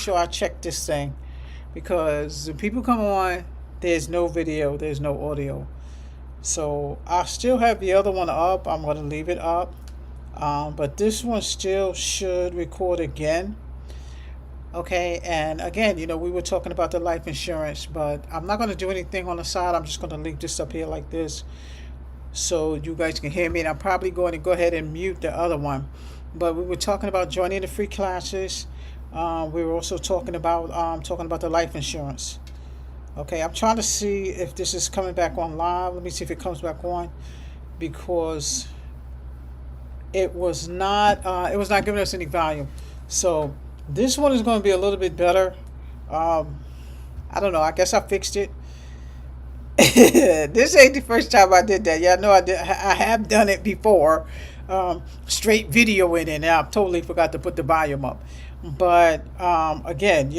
sure I check this thing, because when people come on, there's no video, there's no audio. So I still have the other one up. I'm going to leave it up. But this one still should record again. Okay, and again, we were talking about the life insurance, but I'm not going to do anything on the side. I'm just going to leave this up here like this so you guys can hear me. And I'm probably going to go ahead and mute the other one. But we were talking about joining the free classes. We were also talking about the life insurance. Okay, I'm trying to see if this is coming back on live. Let me see if it comes back on, because it was not giving us any volume. So this one is going to be a little bit better. I don't know. I guess I fixed it. This ain't the first time I did that. Yeah, I know I have done it before. Straight video in it, and I totally forgot to put the volume up. But again,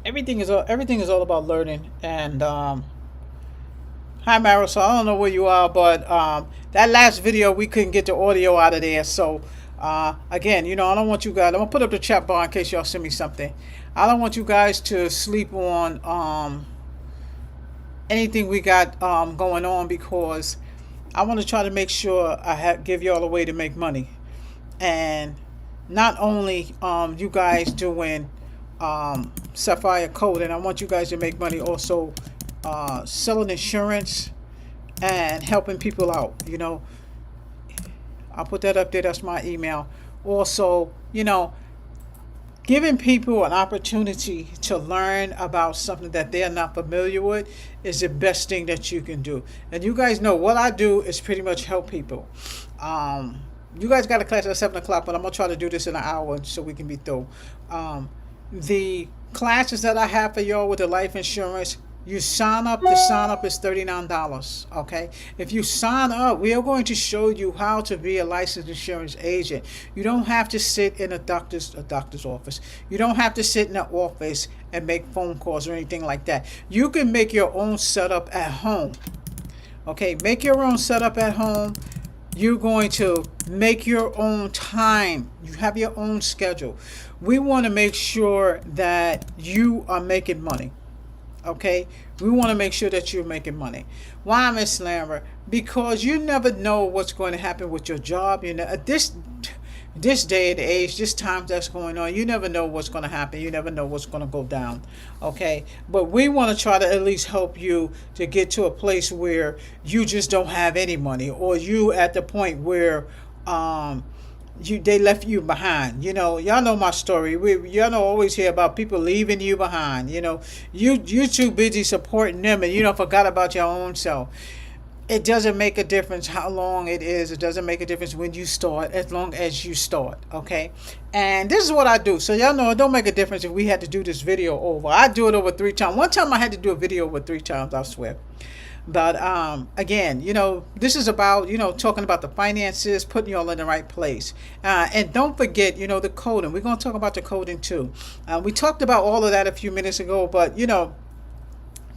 everything is all about learning. And hi, Marisol. I don't know where you are, but that last video we couldn't get the audio out of there. So again, I don't want you guys. I'm gonna put up the chat bar in case y'all send me something. I don't want you guys to sleep on anything we got going on, because I want to try to make sure I give y'all a way to make money. And not only you guys doing Sapphire Code, and I want you guys to make money also selling insurance and helping people out. I'll put that up there. That's my email. Also, giving people an opportunity to learn about something that they're not familiar with is the best thing that you can do. And you guys know what I do is pretty much help people. You guys got a class at 7 o'clock, but I'm going to try to do this in an hour so we can be through. The classes that I have for y'all with the life insurance, you sign up. The sign up is $39. Okay, if you sign up, we are going to show you how to be a licensed insurance agent. You don't have to sit in a doctor's office. You don't have to sit in an office and make phone calls or anything like that. You can make your own setup at home. Okay, make your own setup at home. You're going to make your own time. You have your own schedule. We want to make sure that you are making money. Okay, we want to make sure that you're making money. Why, Miss Lambert? Because you never know what's going to happen with your job. This day and age, this time that's going on, you never know what's going to happen. You never know what's going to go down. Okay, but we want to try to at least help you to get to a place where you just don't have any money, or you at the point where they left you behind. Y'all know my story. Y'all know always hear about people leaving you behind. You too busy supporting them, and forgot about your own self. It doesn't make a difference how long it is. It doesn't make a difference when you start, as long as you start. Okay, and this is what I do. So y'all know it don't make a difference if we had to do this video over. I do it over 3 times. One time I had to do a video over 3 times, I swear. But again, this is about, talking about the finances, putting you all in the right place. And don't forget, the coding. We're going to talk about the coding too. We talked about all of that a few minutes ago, but,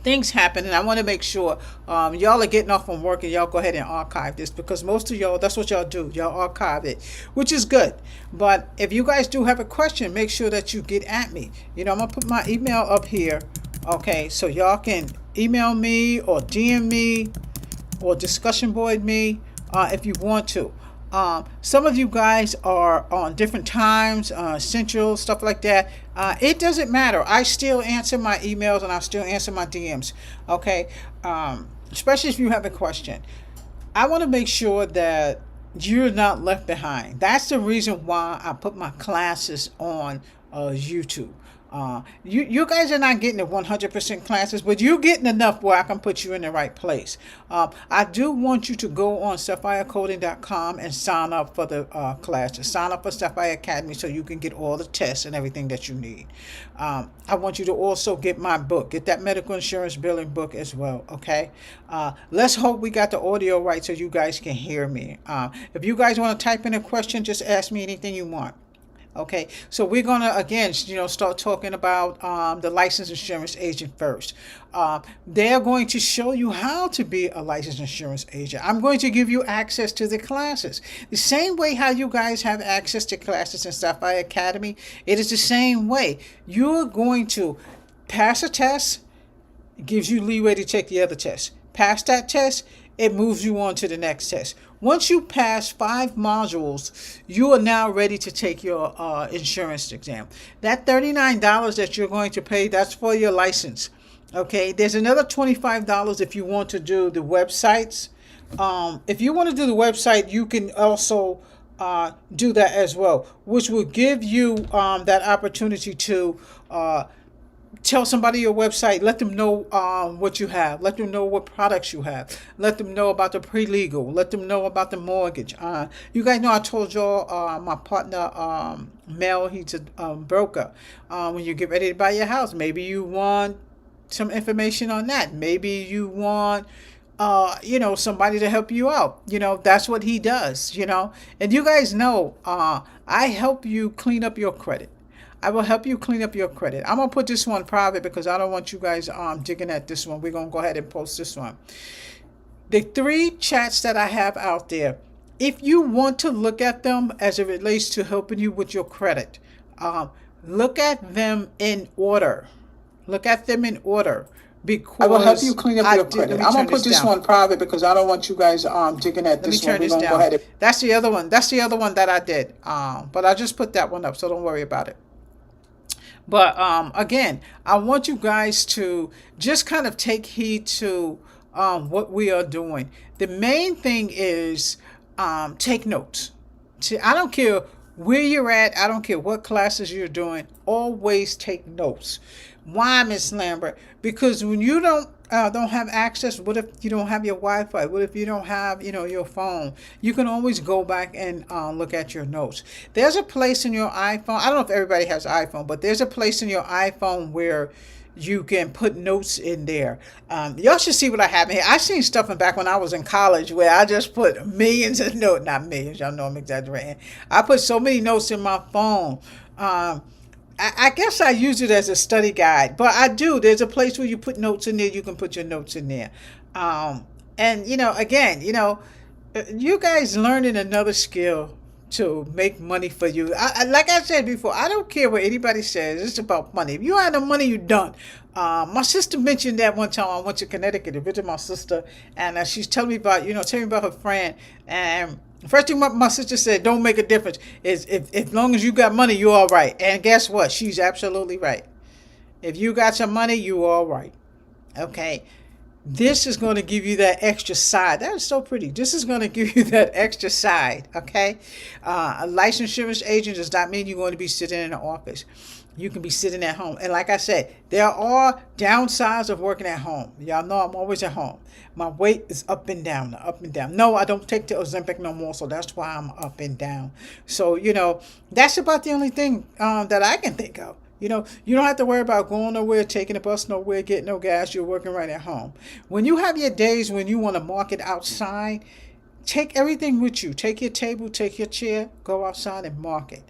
things happen, and I want to make sure y'all are getting off from work and y'all go ahead and archive this, because most of y'all, that's what y'all do. Y'all archive it, which is good. But if you guys do have a question, make sure that you get at me. I'm going to put my email up here. Okay, so y'all can email me or DM me or discussion board me if you want to. Some of you guys are on different times, central, stuff like that. It doesn't matter. I still answer my emails and I still answer my DMs. Okay, especially if you have a question. I want to make sure that you're not left behind. That's the reason why I put my classes on YouTube. You guys are not getting the 100% classes, but you're getting enough where I can put you in the right place. I do want you to go on sapphirecoding.com and sign up for the classes. Sign up for Sapphire Academy so you can get all the tests and everything that you need. I want you to also get my book. Get that medical insurance billing book as well, okay? Let's hope we got the audio right so you guys can hear me. If you guys want to type in a question, just ask me anything you want. Okay, so we're gonna again, start talking about the licensed insurance agent first. They're going to show you how to be a licensed insurance agent. I'm going to give you access to the classes. The same way how you guys have access to classes in Sapphire Academy, it is the same way. You're going to pass a test, it gives you leeway to take the other test. Pass that test, it moves you on to the next test. Once you pass 5 modules, you are now ready to take your insurance exam. That $39 that you're going to pay, that's for your license. Okay, there's another $25 if you want to do the websites. If you want to do the website, you can also do that as well, which will give you that opportunity to tell somebody your website. Let them know what you have. Let them know what products you have. Let them know about the pre-legal. Let them know about the mortgage. You guys know I told y'all my partner Mel, he's a broker. When you get ready to buy your house, maybe you want some information on that. Maybe you want somebody to help you out. That's what he does. And you guys know I help you clean up your credit. I will help you clean up your credit. I'm going to put this one private because I don't want you guys digging at this one. We're going to go ahead and post this one. The 3 chats that I have out there, if you want to look at them as it relates to helping you with your credit, look at them in order. Look at them in order. Because I will help you clean up your credit. I'm going to put this one private because I don't want you guys digging at this one. Let me turn this down. That's the other one. That's the other one that I did. But I just put that one up, so don't worry about it. But again, I want you guys to just kind of take heed to what we are doing. The main thing is take notes. I don't care where you're at. I don't care what classes you're doing. Always take notes. Why, Miss Lambert? Because when you don't have access, what if you don't have your Wi-Fi? What if you don't have, your phone? You can always go back and look at your notes. There's a place in your iPhone. I don't know if everybody has iPhone, but there's a place in your iPhone where you can put notes in there. Y'all should see what I have here. I seen stuff from back when I was in college where I just put millions of notes, not millions. Y'all know I'm exaggerating. I put so many notes in my phone. I guess I use it as a study guide, but I do. There's a place where you put notes in there. You can put your notes in there. And, again, you guys learning another skill to make money for you. Like I said before, I don't care what anybody says. It's about money. If you have the money, you're done. My sister mentioned that one time I went to Connecticut to visit my sister, and she's telling me about her friend. And the first thing my sister said, don't make a difference. Is if long as you got money, you're all right. And guess what? She's absolutely right. If you got some money, you're all right. Okay. This is going to give you that extra side. That is so pretty. This is going to give you that extra side. Okay. A licensed insurance agent does not mean you're going to be sitting in an office. You can be sitting at home. And like I said, there are downsides of working at home. Y'all know I'm always at home. My weight is up and down, up and down. No, I don't take the Ozempic no more, so that's why I'm up and down. So, that's about the only thing that I can think of. You don't have to worry about going nowhere, taking a bus nowhere, getting no gas. You're working right at home. When you have your days when you want to market outside, take everything with you. Take your table, take your chair, go outside and market.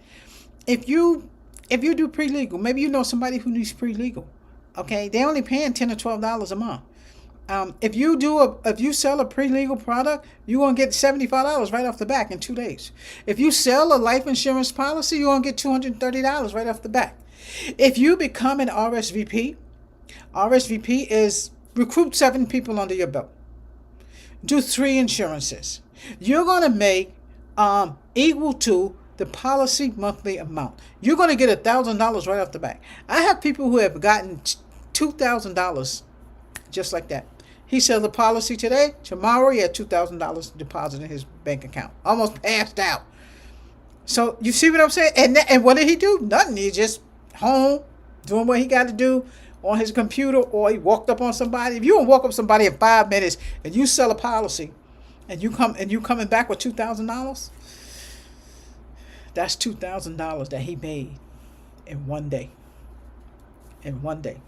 If you do pre-legal, maybe you know somebody who needs pre-legal. Okay, they're only paying $10 or $12 a month. If you sell a pre-legal product, you're gonna get $75 right off the back in 2 days. If you sell a life insurance policy, you're gonna get $230 right off the back. If you become an RSVP is recruit 7 people under your belt. Do 3 insurances. You're gonna make equal to the policy monthly amount. You're going to get $1,000 right off the back. I have people who have gotten $2,000 just like that. He sells the policy today. Tomorrow he had $2,000 deposited in his bank account. Almost passed out. So you see what I'm saying? And what did he do? Nothing. He just home doing what he got to do on his computer, or he walked up on somebody. If you don't walk up somebody in 5 minutes and you sell a policy and you coming back with $2,000, that's $2,000 that he made in 1 day. In 1 day.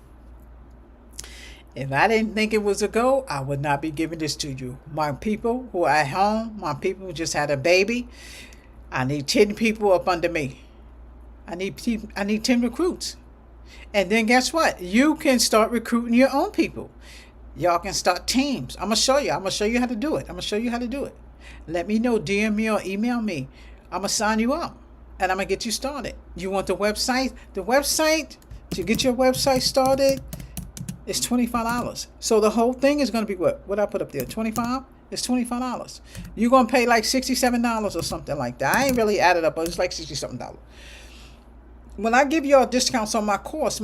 If I didn't think it was a go, I would not be giving this to you. My people who are at home, my people who just had a baby, I need 10 people up under me. I need 10 recruits. And then guess what? You can start recruiting your own people. Y'all can start teams. I'm going to show you. I'm going to show you how to do it. I'm going to show you how to do it. Let me know, DM me or email me. I'm going to sign you up and I'm going to get you started. You want the website? The website, to get your website started, is $25. So the whole thing is going to be what I put up there, 25? It's $25. You're going to pay like $67 or something like that. I ain't really added up, but it's like $60-something. When I give y'all discounts on my course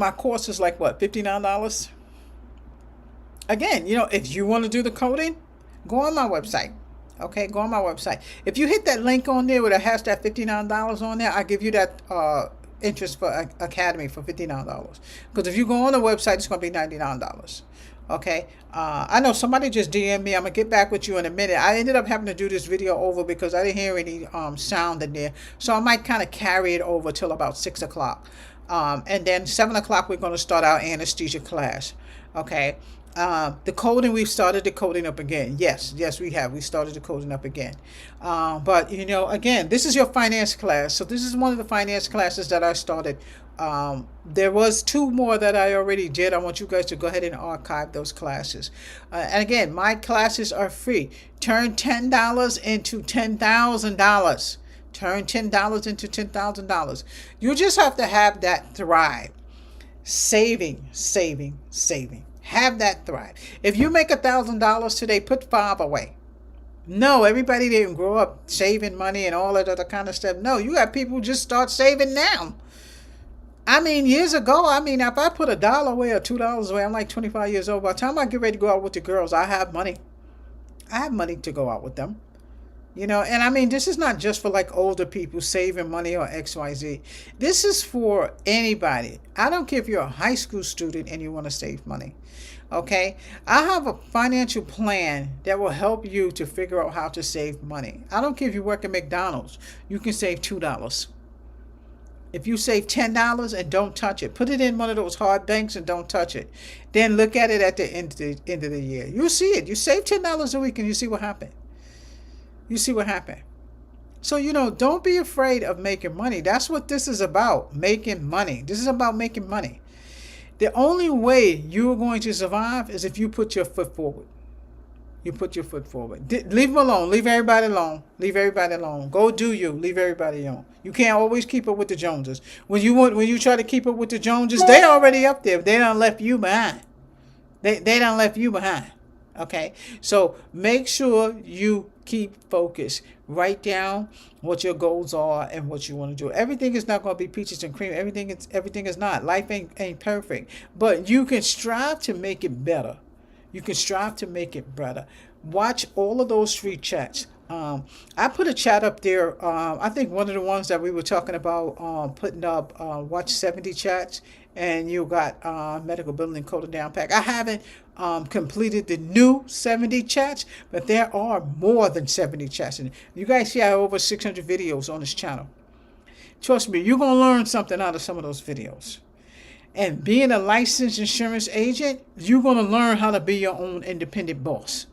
is like what, $59? Again, if you want to do the coding, go on my website. Okay, go on my website. If you hit that link on there where it has that $59 on there, I give you that interest for Academy for $59. Because if you go on the website, it's going to be $99. Okay, I know somebody just DM'd me. I'm going to get back with you in a minute. I ended up having to do this video over because I didn't hear any sound in there. So I might kind of carry it over till about 6 o'clock. And then 7 o'clock, we're going to start our anesthesia class. Okay. The coding, we've started the coding up again. Yes, we have. We started the coding up again. But, again, this is your finance class. So this is one of the finance classes that I started. There was 2 more that I already did. I want you guys to go ahead and archive those classes. And again, my classes are free. Turn $10 into $10,000. Turn $10 into $10,000. You just have to have that thrive. Saving. Have that thrive. If you make $1,000 today, put 5 away. No, everybody didn't grow up saving money and all that other kind of stuff. No, you got people who just start saving now. Years ago, if I put $1 away or $2 away, I'm like 25 years old. By the time I get ready to go out with the girls, I have money. I have money to go out with them. And this is not just for like older people saving money or XYZ. This is for anybody. I don't care if you're a high school student and you want to save money. Okay? I have a financial plan that will help you to figure out how to save money. I don't care if you work at McDonald's. You can save $2. If you save $10 and don't touch it, put it in one of those hard banks and don't touch it. Then look at it at the end of the year. You'll see it. You save $10 a week and you see what happened. So, don't be afraid of making money. That's what this is about, making money. This is about making money. The only way you're going to survive is if you put your foot forward. You put your foot forward. Leave them alone. Leave everybody alone. Go do you. Leave everybody alone. You can't always keep up with the Joneses. When you try to keep up with the Joneses, they already up there. They done left you behind. They done left you behind. Okay? So make sure you keep focused. Write down what your goals are and what you want to do. Everything is not going to be peaches and cream. Everything is not. Life ain't perfect. But you can strive to make it better. Watch all of those free chats. I put a chat up there. I think one of the ones that we were talking about putting up, watch 70 chats, and you got medical billing and coding down pack. I haven't completed the new 70 chats, but there are more than 70 chats. And you guys see I have over 600 videos on this channel. Trust me, you're going to learn something out of some of those videos. And being a licensed insurance agent, you're going to learn how to be your own independent boss.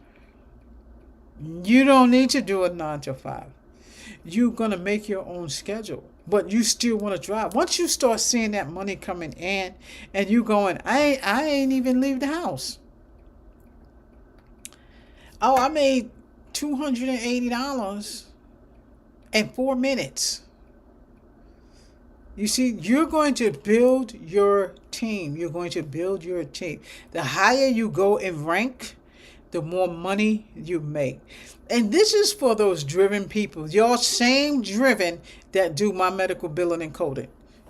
You don't need to do a 9 to 5. You're going to make your own schedule, but you still want to drive. Once you start seeing that money coming in and you going, I ain't even leave the house. Oh, I made $280 in 4 minutes. You see, you're going to build your team. The higher you go in rank, the more money you make. And this is for those driven people. Your same driven that do my medical billing and coding.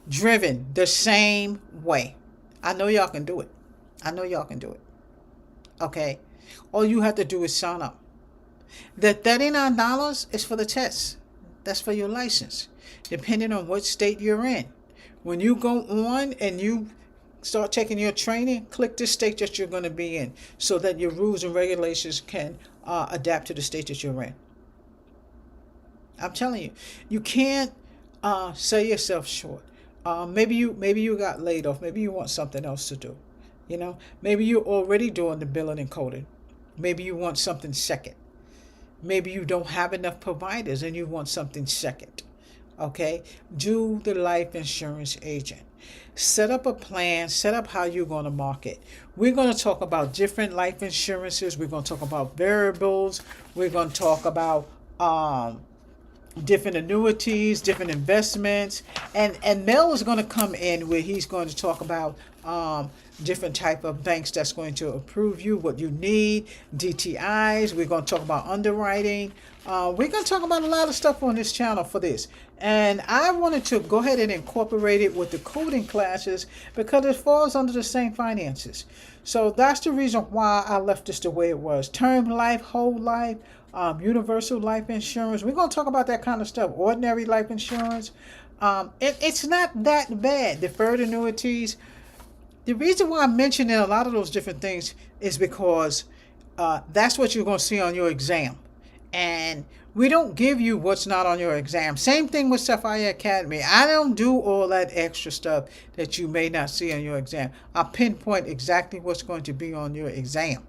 Driven the same way. I know y'all can do it. Okay? All you have to do is sign up. The $39 is for the test. That's for your license. Depending on what state you're in. When you go on and you start taking your training, click the state that you're going to be in so that your rules and regulations can adapt to the state that you're in. I'm telling you, you can't sell yourself short. Maybe you got laid off. Maybe you want something else to do. Maybe you're already doing the billing and coding. Maybe you want something second. Maybe you don't have enough providers and you want something second. Okay? Do the life insurance agent. Set up a plan, set up how you're going to market. We're going to talk about different life insurances. We're going to talk about variables. We're going to talk about different annuities, different investments, and Mel is going to come in where he's going to talk about different type of banks that's going to approve you what you need, DTIs. We're going to talk about underwriting. We're going to talk about a lot of stuff on this channel for this. And I wanted to go ahead and incorporate it with the coding classes because it falls under the same finances. So that's the reason why I left this the way it was. Term life, whole life, universal life insurance. We're going to talk about that kind of stuff. Ordinary life insurance. It's not that bad. Deferred annuities. The reason why I'm mentioning a lot of those different things is because that's what you're going to see on your exam. And we don't give you what's not on your exam. Same thing with Sapphire Academy. I don't do all that extra stuff that you may not see on your exam. I pinpoint exactly what's going to be on your exam.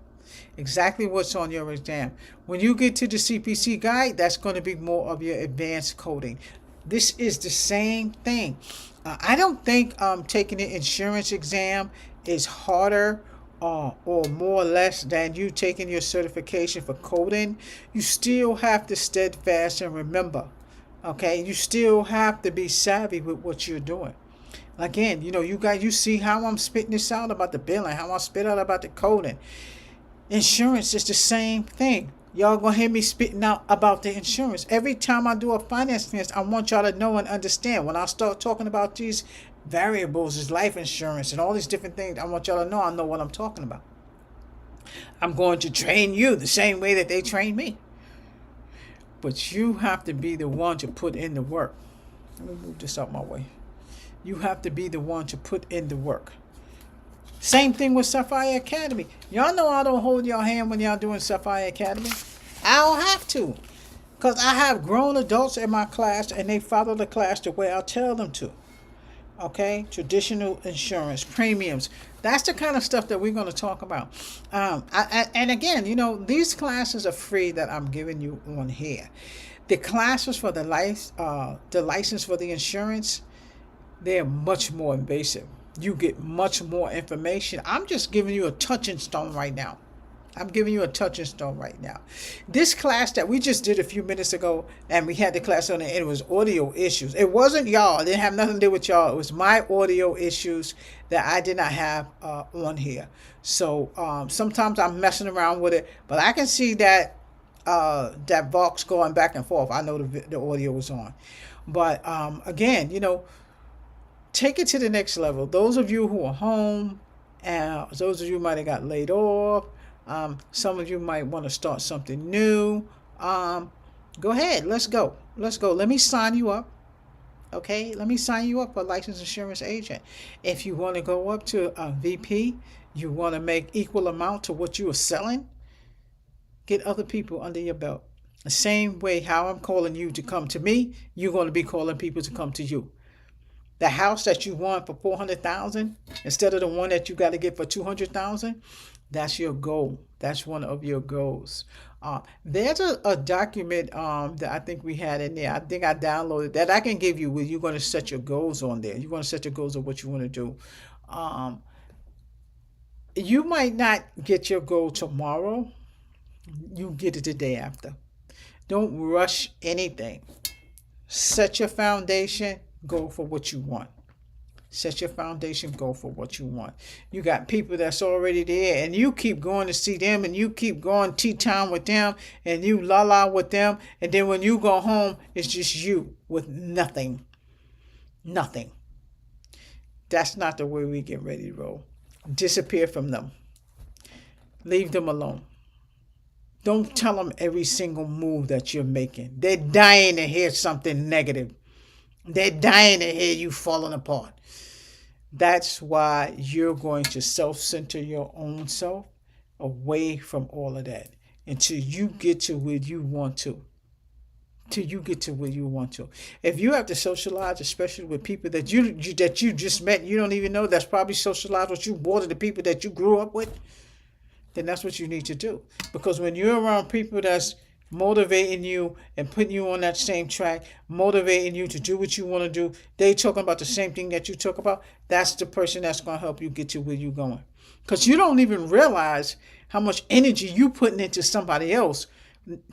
Exactly what's on your exam. When you get to the CPC guide, that's going to be more of your advanced coding. This is the same thing. I don't think taking the insurance exam is harder or more or less than you taking your certification for coding. You still have to steadfast and remember. Okay, you still have to be savvy with what you're doing. Again, you see how I'm spitting this out about the billing, how I spit out about the coding. Insurance is the same thing. Y'all gonna hear me spitting out about the insurance. Every time I do a finance test, I want y'all to know and understand. When I start talking about these variables, is life insurance and all these different things, I want y'all to know I know what I'm talking about. I'm going to train you the same way that they train me. But you have to be the one to put in the work. Let me move this out my way. You have to be the one to put in the work. Same thing with Sapphire Academy. Y'all know I don't hold your hand when y'all doing Sapphire Academy. I don't have to. Because I have grown adults in my class and they follow the class the way I tell them to. Okay? Traditional insurance, premiums. That's the kind of stuff that we're going to talk about. And again, these classes are free that I'm giving you on here. The classes for the license for the insurance, they're much more invasive. You get much more information. I'm just giving you a touching stone right now. This class that we just did a few minutes ago, and we had the class on it, it was audio issues. It wasn't y'all. It didn't have nothing to do with y'all. It was my audio issues that I did not have on here. So sometimes I'm messing around with it, but I can see that that box going back and forth. I know the audio was on. But again, take it to the next level. Those of you who are home, and those of you who might have got laid off, some of you might want to start something new. Go ahead. Let's go. Let me sign you up. Okay? Let me sign you up for a licensed insurance agent. If you want to go up to a VP, you want to make equal amount to what you are selling, get other people under your belt. The same way how I'm calling you to come to me, you're going to be calling people to come to you. The house that you want for $400,000 instead of the one that you got to get for $200,000, that's your goal. That's one of your goals. There's a document that I think we had in there. I think I downloaded that I can give you where you're going to set your goals on there. You're going to set your goals on what you want to do. You might not get your goal tomorrow. You get it the day after. Don't rush anything. Set your foundation. Go for what you want. Set your foundation, go for what you want. You got people that's already there, and you keep going to see them, and you keep going tea time with them, and you la with them, and then when you go home, it's just you with nothing. Nothing. That's not the way we get ready to roll. Disappear from them. Leave them alone. Don't tell them every single move that you're making. They're dying to hear something negative. They're dying to hear you falling apart. That's why you're going to self-center your own self away from all of that until you get to where you want to. If you have to socialize, especially with people that you just met, you don't even know, that's probably socialized with you more than the people that you grew up with, then that's what you need to do. Because when you're around people that's motivating you and putting you on that same track, motivating you to do what you want to do. They talking about the same thing that you talk about. That's the person that's going to help you get to where you're going. Because you don't even realize how much energy you putting into somebody else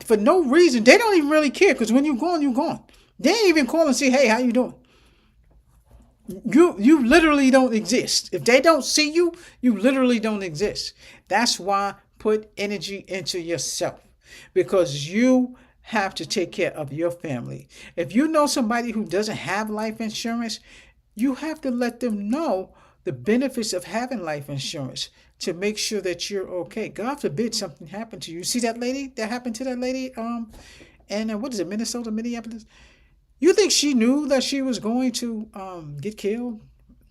for no reason. They don't even really care, because when you're gone, you're gone. They ain't even call and say, hey, how you doing? You literally don't exist. If they don't see you, you literally don't exist. That's why put energy into yourself, because you have to take care of your family. If you know somebody who doesn't have life insurance, you have to let them know the benefits of having life insurance to make sure that you're okay. God forbid something happened to you. See that lady that happened to that lady and what is it, Minneapolis? You think she knew that she was going to get killed?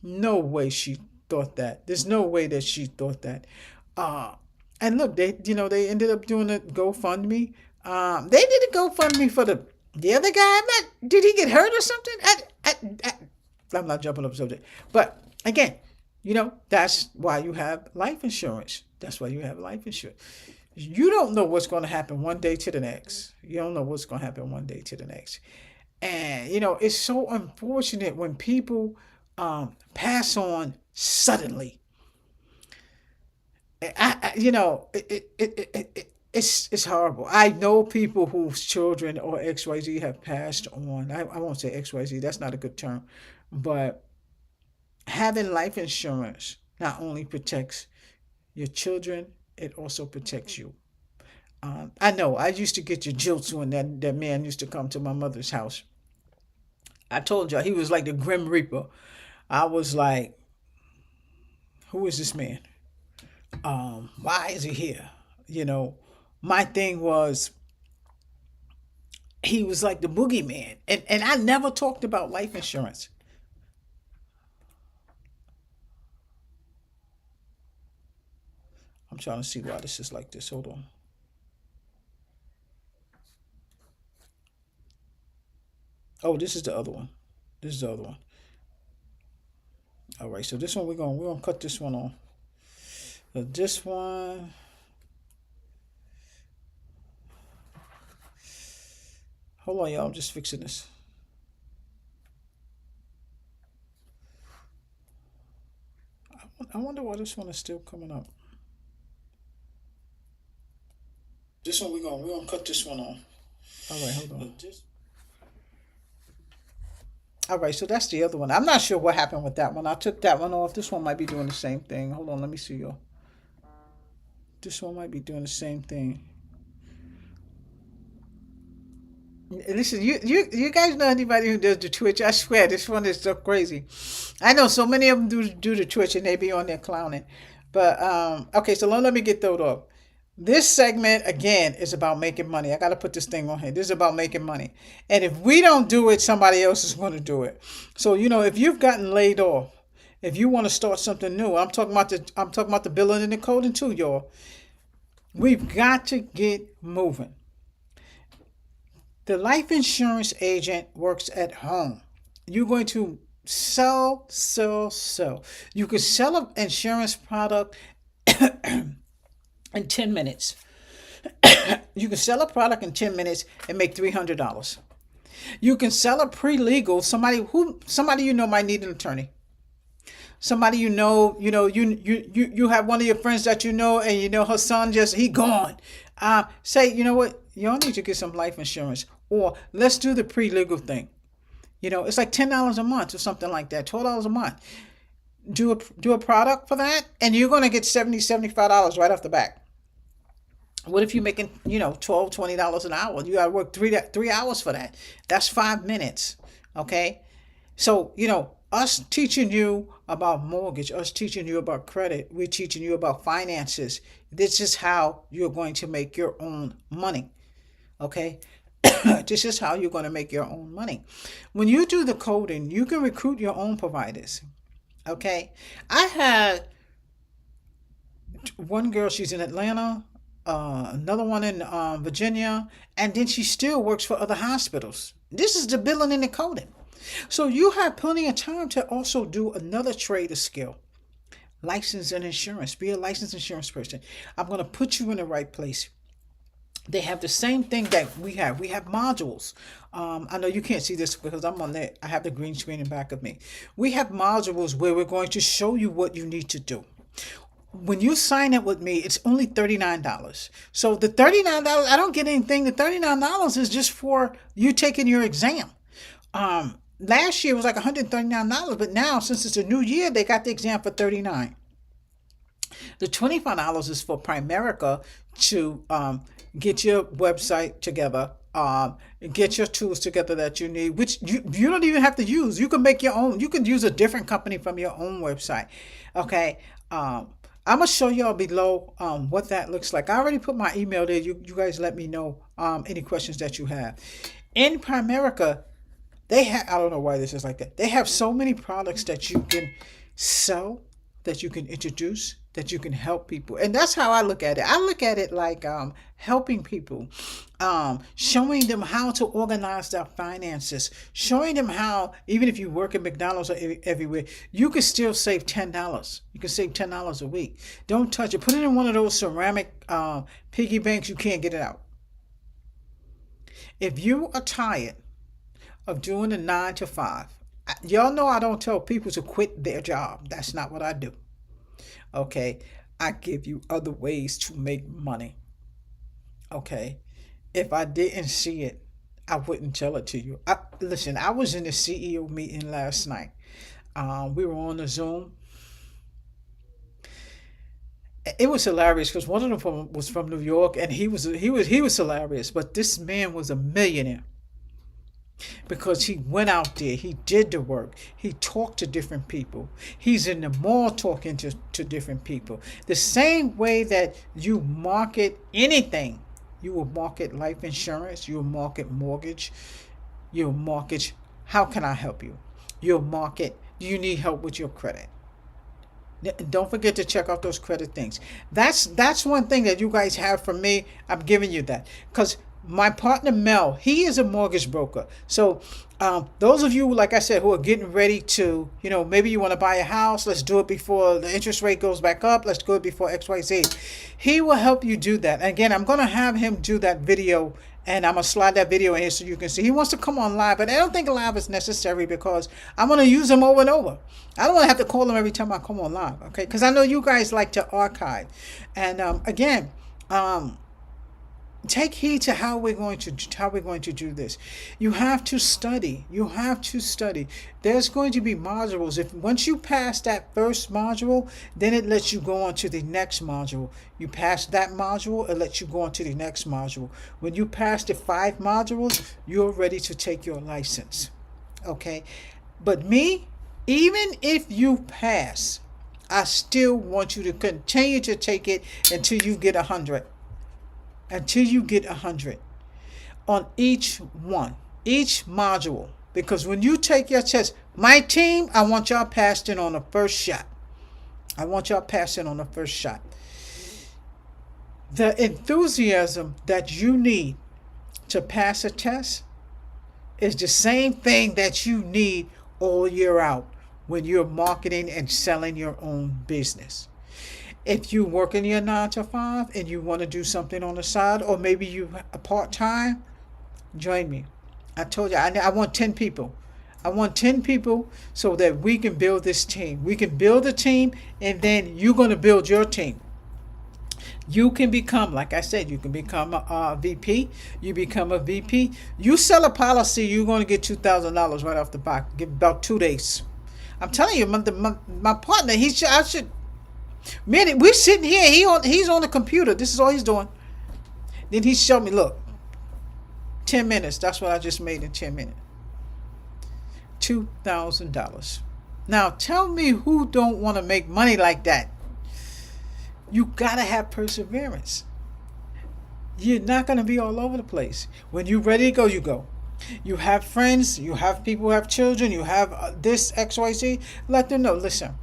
No way she thought that. There's no way that she thought that. And look, they ended up doing a GoFundMe. They did a GoFundMe for the other guy. Did he get hurt or something? I'm not jumping up the subject. But again, that's why you have life insurance. That's why you have life insurance. You don't know what's going to happen one day to the next. You don't know what's going to happen one day to the next. And, it's so unfortunate when people pass on suddenly. It's horrible. I know people whose children or XYZ have passed on. I won't say XYZ, that's not a good term. But having life insurance not only protects your children, it also protects you. I know I used to get your jilts when that man used to come to my mother's house. I told y'all he was like the Grim Reaper. I was like, who is this man? Why is he here? My thing was, he was like the boogeyman. And I never talked about life insurance. I'm trying to see why this is like this. Hold on. Oh, this is the other one. This is the other one. All right, so this one we're gonna cut this one off. So this one. Hold on, y'all. I'm just fixing this. I wonder why this one is still coming up. This one we're gonna cut this one off. All right, hold on. All right, so that's the other one. I'm not sure what happened with that one. I took that one off. This one might be doing the same thing. Hold on, let me see, y'all. This one might be doing the same thing. Listen, you guys know anybody who does the Twitch? I swear, this one is so crazy. I know so many of them do the Twitch and they be on there clowning. But okay, so let me get that off. This segment again is about making money. I got to put this thing on here. This is about making money, and if we don't do it, somebody else is going to do it. So if you've gotten laid off, if you want to start something new, I'm talking about the billing and the coding too, y'all. We've got to get moving. The life insurance agent works at home. You're going to sell. You can sell an insurance product in 10 minutes. You can sell a product in 10 minutes and make $300. You can sell a pre-legal, somebody might need an attorney. Somebody you have one of your friends that and her son he gone. Say, you know what? Y'all need to get some life insurance, or let's do the pre-legal thing. It's like $10 a month or something like that, $12 a month. Do a product for that, and you're going to get $75 right off the bat. What if you're making, $12, $20 an hour? You got to work 3 hours for that. That's 5 minutes. Okay. So, us teaching you about mortgage, us teaching you about credit, we're teaching you about finances. This is how you're going to make your own money. Okay. This is how you're going to make your own money. When you do the coding, you can recruit your own providers. Okay. I had one girl, she's in Atlanta, another one in Virginia, and then she still works for other hospitals. This is the billing and the coding. So you have plenty of time to also do another trade or skill. License and insurance. Be a licensed insurance person. I'm going to put you in the right place. They have the same thing that we have. We have modules. I know you can't see this because I'm on there. I have the green screen in back of me. We have modules where we're going to show you what you need to do. When you sign up with me, it's only $39. So the $39, I don't get anything. The $39 is just for you taking your exam. Last year it was like $139, but now since it's a new year, they got the exam for $39. The $25 is for Primerica to get your website together, get your tools together that you need, which you don't even have to use. You can make your own. You can use a different company from your own website. Okay. I'm going to show y'all below what that looks like. I already put my email there. You guys let me know any questions that you have. In Primerica, they have, I don't know why this is like that. They have so many products that you can sell, that you can introduce, that you can help people. And that's how I look at it. I look at it like helping people, showing them how to organize their finances, showing them how, even if you work at McDonald's or everywhere, you can still save $10. You can save $10 a week. Don't touch it. Put it in one of those ceramic piggy banks. You can't get it out. If you are tired of doing a 9 to 5, y'all know I don't tell people to quit their job. That's not what I do. Okay, I give you other ways to make money. Okay, if I didn't see it, I wouldn't tell it to you. Listen, I was in the CEO meeting last night. We were on the Zoom. It was hilarious because one of them was from New York, and he was hilarious. But this man was a millionaire because he went out there, he did the work, he talked to different people, he's in the mall talking to different people. The same way that you market anything, you will market life insurance, you'll market mortgage, you'll market how can I help you, you'll market do you need help with your credit. Don't forget to check out those credit things. That's one thing that you guys have from me. I'm giving you that because my partner Mel, he is a mortgage broker. So those of you, like I said, who are getting ready to, maybe you want to buy a house, let's do it before the interest rate goes back up. Let's do it before XYZ. He will help you do that. And again, I'm going to have him do that video, and I'm going to slide that video in here so you can see. He wants to come on live, but I don't think live is necessary because I'm going to use him over and over. I don't want to have to call him every time I come on live, okay? Because I know you guys like to archive. And again, take heed to how we're going to do this. You have to study. There's going to be modules. If once you pass that first module, then it lets you go on to the next module. You pass that module, it lets you go on to the next module. When you pass the 5 modules, you're ready to take your license. Okay? But me, even if you pass, I still want you to continue to take it until you get 100. Until you get 100 on each module. Because when you take your test, my team, I want y'all passed in on the first shot. The enthusiasm that you need to pass a test is the same thing that you need all year out when you're marketing and selling your own business. If you work in your 9 to 5 and you want to do something on the side, or maybe you are part-time, join me. I told you, I want 10 people. I want 10 people so that we can build this team. We can build a team, and then you're going to build your team. You can become, like I said, you can become a VP. You become a VP. You sell a policy, you're going to get $2,000 right off the bat. Give about 2 days. I'm telling you, my partner, man, we're sitting here. He's on the computer. This is all he's doing. Then he showed me, look, 10 minutes. That's what I just made in 10 minutes. $2,000. Now, tell me who don't want to make money like that. You got to have perseverance. You're not going to be all over the place. When you're ready to go, you go. You have friends. You have people who have children. You have this XYZ. Let them know. Listen.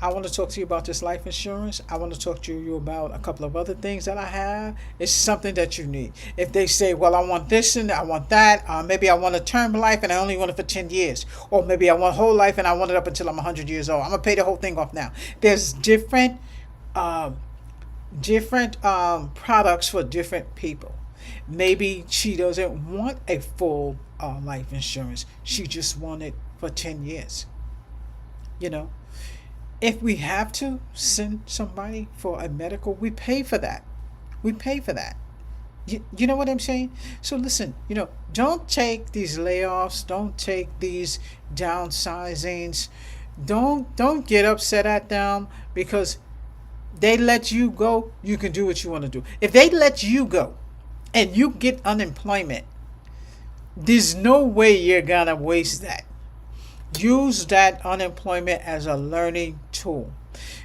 I want to talk to you about this life insurance. I want to talk to you about a couple of other things that I have. It's something that you need. If they say, well, I want this and I want that, maybe I want a term life and I only want it for 10 years. Or maybe I want whole life and I want it up until I'm 100 years old. I'm going to pay the whole thing off now. There's different different products for different people. Maybe she doesn't want a full life insurance. She just want it for 10 years. You know, if we have to send somebody for a medical, we pay for that. We pay for that. You know what I'm saying? So listen, don't take these layoffs, don't take these downsizings, don't get upset at them because they let you go. You can do what you want to do. If they let you go and you get unemployment, there's no way you're gonna waste that. Use that unemployment as a learning tool.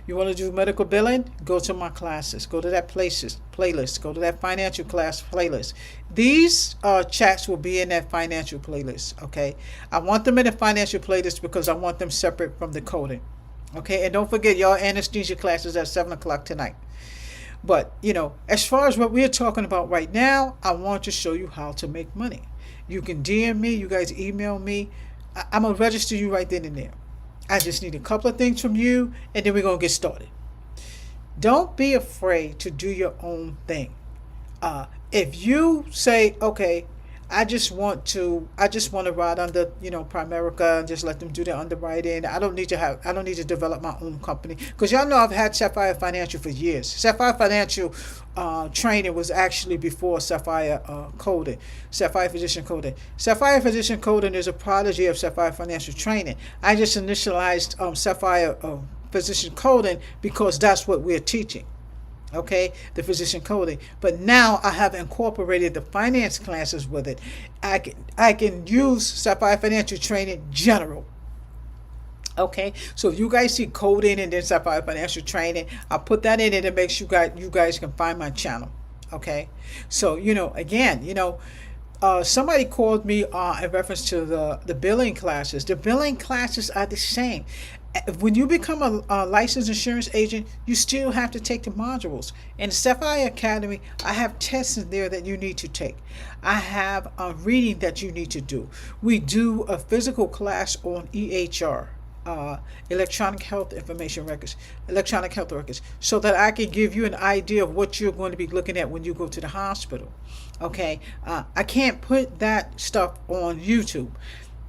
You want to do medical billing? Go to my classes. Go to that playlist. Go to that financial class playlist. These chats will be in that financial playlist. Okay, I want them in the financial playlist because I want them separate from the coding. Okay, and don't forget your anesthesia classes at 7 o'clock tonight. But as far as what we're talking about right now, I want to show you how to make money. You can DM me. You guys email me. I'm gonna register you right then and there. I just need a couple of things from you, and then we're gonna get started. Don't be afraid to do your own thing. If you say, okay, I just want to ride under, Primerica and just let them do their underwriting. I don't need to develop my own company because y'all know I've had Sapphire Financial for years. Sapphire Financial training was actually before Sapphire coding, Sapphire Physician coding. Sapphire Physician coding is a prodigy of Sapphire Financial training. I just initialized Sapphire Physician coding because that's what we're teaching. Okay, the physician coding, but now I have incorporated the finance classes with it. I can use Sapphire Financial Training general. Okay, so if you guys see coding and then Sapphire Financial Training, I'll put that in it to make sure you guys can find my channel. Okay, so again, somebody called me in reference to the billing classes. The billing classes are the same. When you become a licensed insurance agent, you still have to take the modules. In the Sapphire Academy, I have tests in there that you need to take. I have a reading that you need to do. We do a physical class on EHR, electronic health information records, electronic health records, so that I can give you an idea of what you're going to be looking at when you go to the hospital. Okay, I can't put that stuff on YouTube.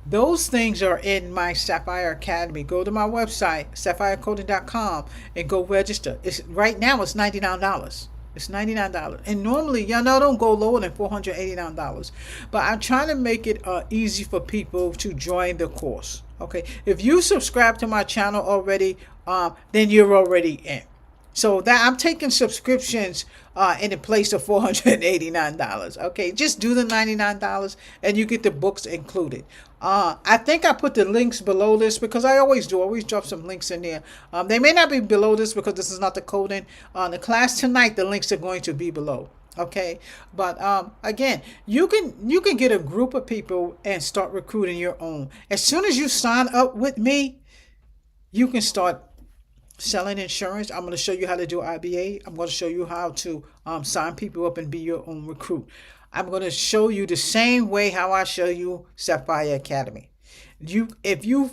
Those things are in my Sapphire Academy. Go to my website, sapphirecoding.com, and go register. Right now it's $99. It's $99. And normally, y'all know, don't go lower than $489. But I'm trying to make it easy for people to join the course. Okay. If you subscribe to my channel already, then you're already in. So that I'm taking subscriptions in the place of $489. Okay, just do the $99 and you get the books included. I think I put the links below this because I always do. I always drop some links in there. They may not be below this because this is not the coding. The class tonight, the links are going to be below. Okay, but again, you can get a group of people and start recruiting your own. As soon as you sign up with me, you can start selling insurance. I'm going to show you how to do IBA. I'm going to show you how to sign people up and be your own recruit. I'm going to show you the same way how I show you Sapphire Academy. If you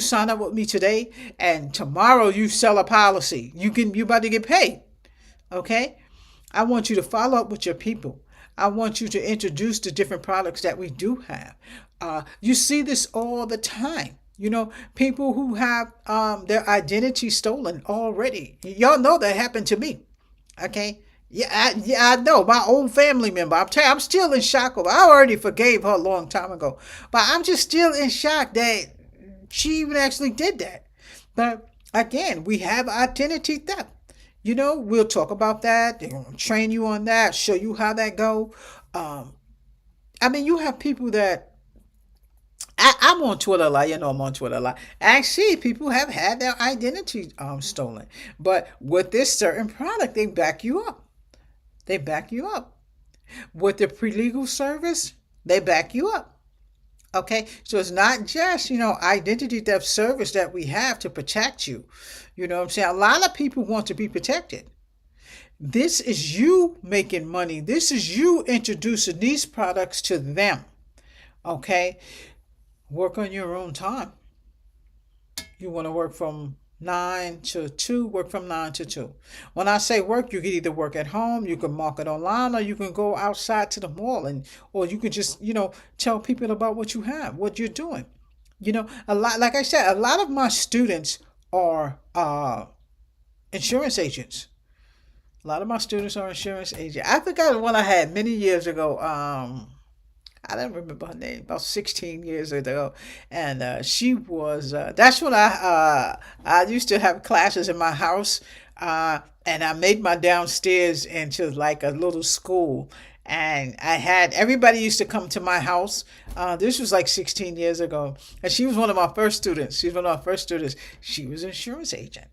sign up with me today and tomorrow you sell a policy, you about to get paid. Okay? I want you to follow up with your people. I want you to introduce the different products that we do have. You see this all the time. People who have their identity stolen already. Y'all know that happened to me. Okay? Yeah, I know. My own family member. I'm still in shock of it. I already forgave her a long time ago. But I'm just still in shock that she even actually did that. But again, we have identity theft. We'll talk about that. They're going to train you on that, show you how that go. You have people that I'm on Twitter a lot. I'm on Twitter a lot. Actually, people have had their identity stolen. But with this certain product, they back you up. They back you up. With the pre-legal service, they back you up. Okay? So it's not just, identity theft service that we have to protect you. You know what I'm saying? A lot of people want to be protected. This is you making money. This is you introducing these products to them. Okay? Work on your own time. You want to work from 9 to 2, work from 9 to 2. When I say work, you can either work at home, you can market online, or you can go outside to the mall, and or you can just, tell people about what you have, what you're doing. A lot, like I said, a lot of my students are insurance agents. A lot of my students are insurance agents. I forgot one I had many years ago. I don't remember her name, about 16 years ago. And she was, that's when I used to have classes in my house. And I made my downstairs into like a little school. And I had, everybody used to come to my house. This was like 16 years ago. And she was one of my first students. She was one of my first students. She was an insurance agent.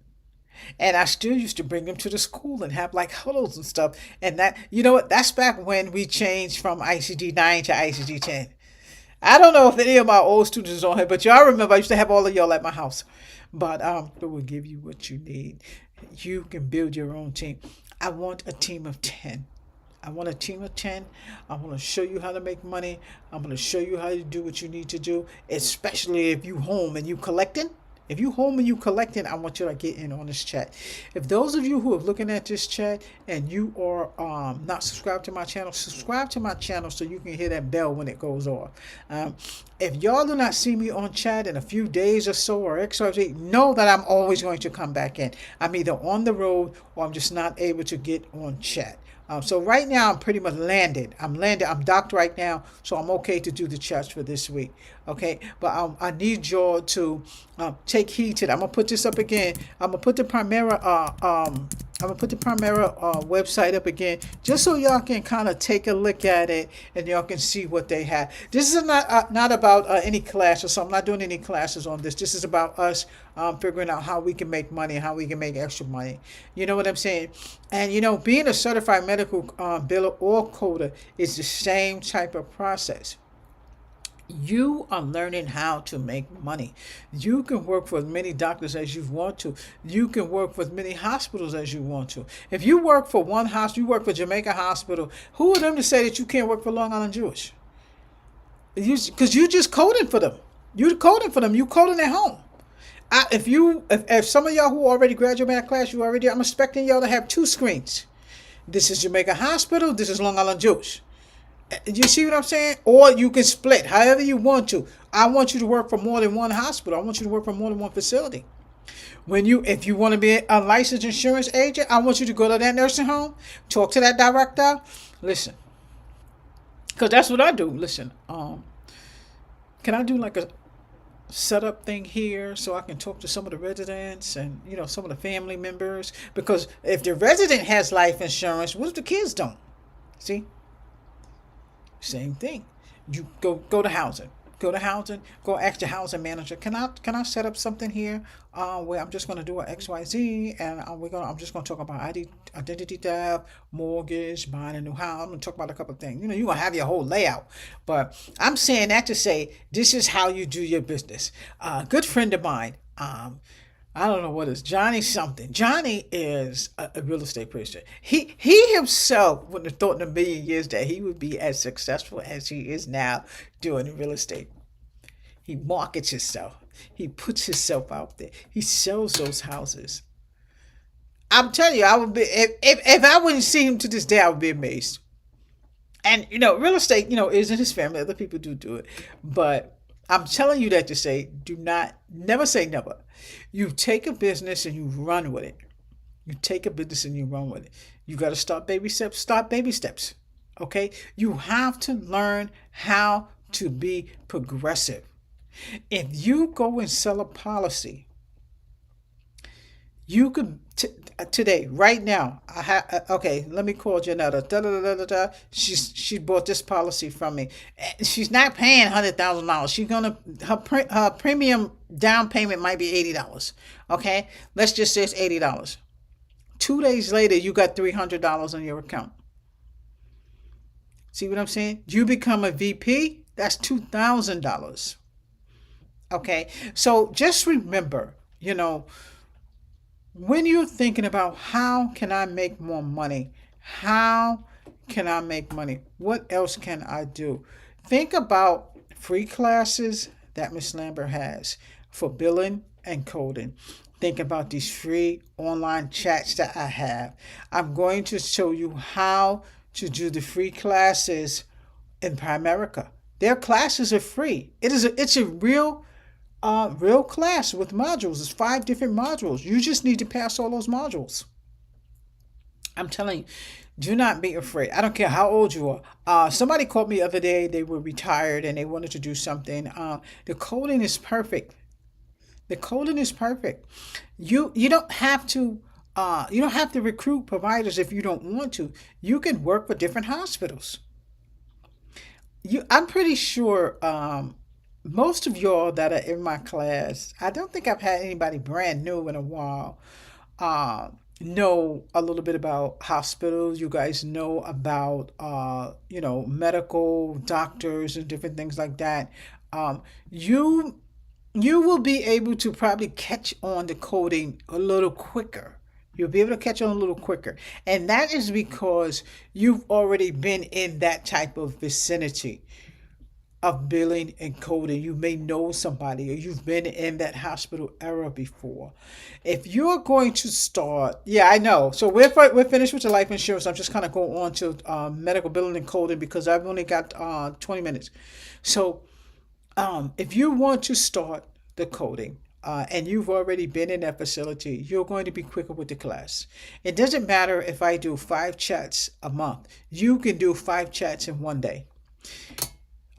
And I still used to bring them to the school and have like huddles and stuff. And that, you know what? That's back when we changed from ICD 9 to ICD 10. I don't know if any of my old students is on here, but y'all remember I used to have all of y'all at my house. But it will give you what you need. You can build your own team. I want a team of 10. I want a team of 10. I want to show you how to make money. I'm going to show you how to do what you need to do, especially if you home and you collecting. If you home and you collecting, I want you to get in on this chat. If those of you who are looking at this chat and you are not subscribed to my channel, subscribe to my channel so you can hear that bell when it goes off. If y'all do not see me on chat in a few days or so or XYZ, know that I'm always going to come back in. I'm either on the road or I'm just not able to get on chat. So right now I'm pretty much landed. I'm landed. I'm docked right now, so I'm okay to do the chats for this week. Okay, but I need y'all to take heed to that. I'm gonna put this up again. I'm gonna put the Primera website up again, just so y'all can kind of take a look at it and y'all can see what they have. This is not about any classes, so I'm not doing any classes on this. This is about us figuring out how we can make money, how we can make extra money. You know what I'm saying? And being a certified medical biller or coder is the same type of process. You are learning how to make money. You can work for as many doctors as you want to. You can work for as many hospitals as you want to. If you work for one hospital, you work for Jamaica Hospital, who are them to say that you can't work for Long Island Jewish? Because you just coding for them. You're coding for them. You coding at home. If some of y'all who already graduated that class, I'm expecting y'all to have two screens. This is Jamaica Hospital. This is Long Island Jewish. You see what I'm saying? Or you can split however you want to. I want you to work for more than one hospital. I want you to work for more than one facility. If you want to be a licensed insurance agent, I want you to go to that nursing home, talk to that director. Listen, because that's what I do. Listen, can I do like a setup thing here so I can talk to some of the residents and some of the family members? Because if the resident has life insurance, what if the kids don't? See? Same thing. You go to housing. Go ask your housing manager. Can I set up something here where I'm just going to do an XYZ and I'm just going to talk about identity theft, mortgage, buying a new house. I'm going to talk about a couple of things. You're going to have your whole layout. But I'm saying that to say this is how you do your business. A good friend of mine, I don't know what is Johnny something. Johnny is a real estate person. He himself wouldn't have thought in a million years that he would be as successful as he is now doing real estate. He markets himself. He puts himself out there. He sells those houses. I'm telling you, I would be if I wouldn't see him to this day, I would be amazed. And real estate, is in his family. Other people do it, but I'm telling you that to say, never say never. You take a business and you run with it. You take a business and you run with it. You got to start baby steps. Okay? You have to learn how to be progressive. If you go and sell a policy, you could today, right now. Okay. Let me call Janetta. She bought this policy from me. She's not paying $100,000. She's gonna her premium down payment might be $80. Okay, let's just say it's $80. 2 days later, you got $300 on your account. See what I'm saying? You become a VP. That's $2,000. Okay, so just remember, when you're thinking about how can I make more money, how can I make money? What else can I do? Think about free classes that Miss Lambert has for billing and coding. think about these free online chats that I have. I'm going to show you how to do the free classes in Primerica. Their classes are free. It's a real class with modules. It's 5 different modules. You just need to pass all those modules. I'm telling you, do not be afraid. I don't care how old you are. Somebody called me the other day. They were retired and they wanted to do something. The coding is perfect. The coding is perfect. You don't have to recruit providers if you don't want to. You can work with different hospitals. I'm pretty sure most of y'all that are in my class. I don't think I've had anybody brand new in a while. Know a little bit about hospitals. You guys know about medical doctors and different things like that. You will be able to probably catch on the coding a little quicker. You'll be able to catch on a little quicker. And that is because you've already been in that type of vicinity of billing and coding. You may know somebody or you've been in that hospital era before. If you're going to start, yeah, I know. So we're finished with the life insurance. I'm just kind of going on to medical billing and coding because I've only got 20 minutes. So if you want to start the coding and you've already been in that facility, you're going to be quicker with the class. It doesn't matter if I do 5 chats a month. You can do 5 chats in one day.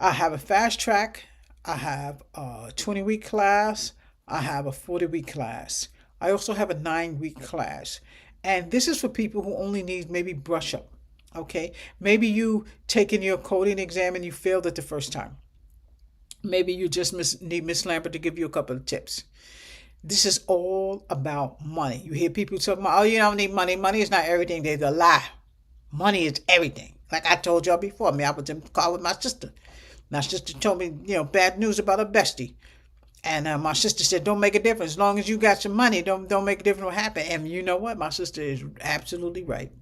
I have a fast track. I have a 20-week class. I have a 40-week class. I also have a 9-week class. And this is for people who only need maybe brush up. Okay? Maybe you taken your coding exam and you failed it the first time. Maybe you just need Miss Lambert to give you a couple of tips. This is all about money. You hear people talking about, oh, you don't need money. Money is not everything. They're the lie. Money is everything. Like I told y'all before, I was in the car with my sister. My sister told me, bad news about her bestie. And my sister said, don't make a difference. As long as you got some money, don't make a difference what happened. And you know what? My sister is absolutely right.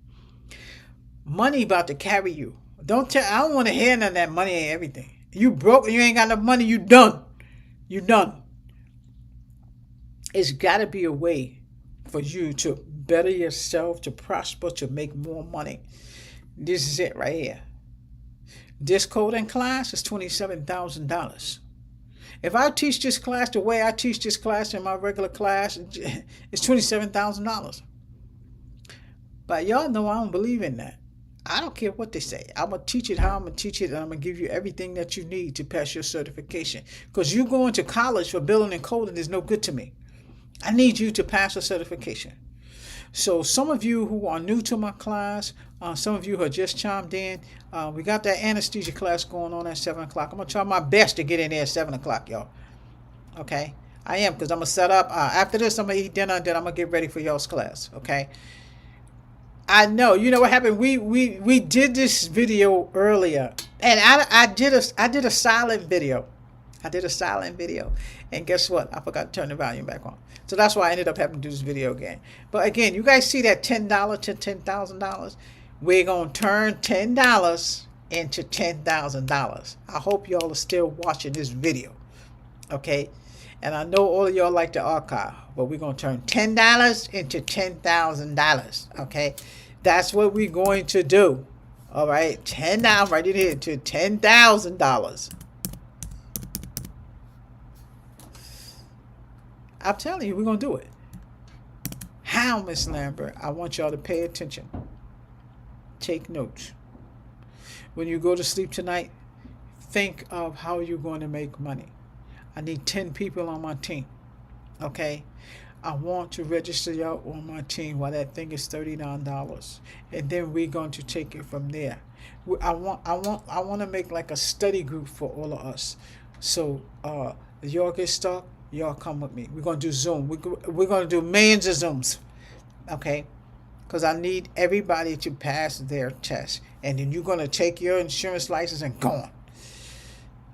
Money about to carry you. I don't want to hear none of that money ain't everything. You broke and you ain't got enough money, you done. You done. It's got to be a way for you to better yourself, to prosper, to make more money. This is it right here. This coding class is $27,000. If I teach this class the way I teach this class in my regular class, it's $27,000. But y'all know I don't believe in that. I don't care what they say. I'm going to teach it how I'm going to teach it, and I'm going to give you everything that you need to pass your certification. Because you going to college for billing and coding is no good to me. I need you to pass a certification. So some of you who are new to my class, some of you who are just chimed in, we got that anesthesia class going on at 7 o'clock. I'm going to try my best to get in there at 7 o'clock, y'all. Okay? I am, because I'm going to set up. After this, I'm going to eat dinner, and then I'm going to get ready for y'all's class. Okay? I know. You know what happened? We did this video earlier, and I did a silent video. I did a silent video, and guess what? I forgot to turn the volume back on. So that's why I ended up having to do this video again. But again, you guys see that $10 to $10,000? We're gonna turn $10 into $10,000. I hope y'all are still watching this video, okay? And I know all of y'all like the archive, but we're gonna turn $10 into $10,000, okay? That's what we're going to do. All right, $10 right in here to $10,000. I'm telling you, we're going to do it. How, Miss Lambert? I want y'all to pay attention. Take notes. When you go to sleep tonight, think of how you're going to make money. I need 10 people on my team. Okay? I want to register y'all on my team while that thing is $39. And then we're going to take it from there. I want to make like a study group for all of us. So if y'all get stuck, y'all come with me. We're going to do Zoom. We're going to do millions of Zooms. Okay? Because I need everybody to pass their test. And then you're going to take your insurance license and go on.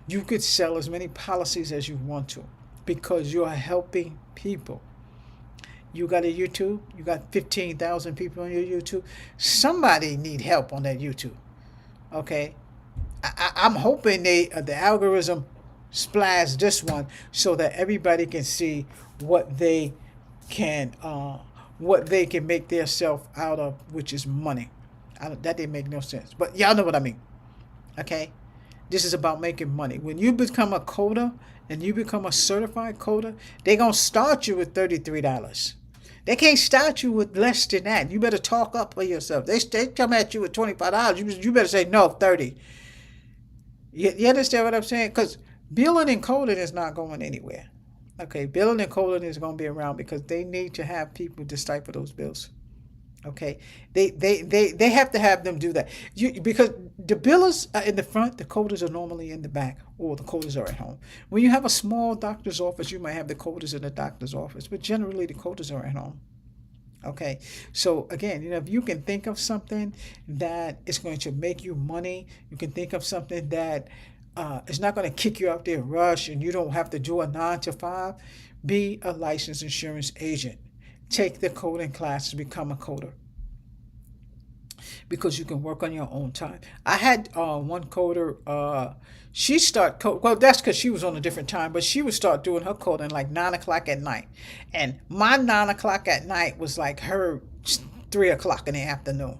You could sell as many policies as you want to because you're helping people. You got a YouTube? You got 15,000 people on your YouTube? Somebody need help on that YouTube. Okay? I'm hoping the algorithm splash this one so that everybody can see what they can what they can make themselves out of, which is money. That didn't make no sense, but y'all know what I mean. Okay, this is about making money. When you become a coder and you become a certified coder, they're gonna start you with $33. They can't start you with less than that. You better talk up for yourself. They come at you with $25. You better say no, 30. You understand what I'm saying? Because billing and coding is not going anywhere. Okay, billing and coding is going to be around because they need to have people decipher those bills. Okay, they have to have them do that. Because the billers are in the front, the coders are normally in the back, or the coders are at home. When you have a small doctor's office, you might have the coders in the doctor's office, but generally the coders are at home. Okay, so again, if you can think of something that is going to make you money, you can think of something that is not going to kick you out there rush and you don't have to do a 9 to 5. Be a licensed insurance agent. Take the coding class to become a coder because you can work on your own time. I had one coder. She start code. Well, that's because she was on a different time, but she would start doing her coding like 9 o'clock at night, and my 9 o'clock at night was like her 3 o'clock in the afternoon.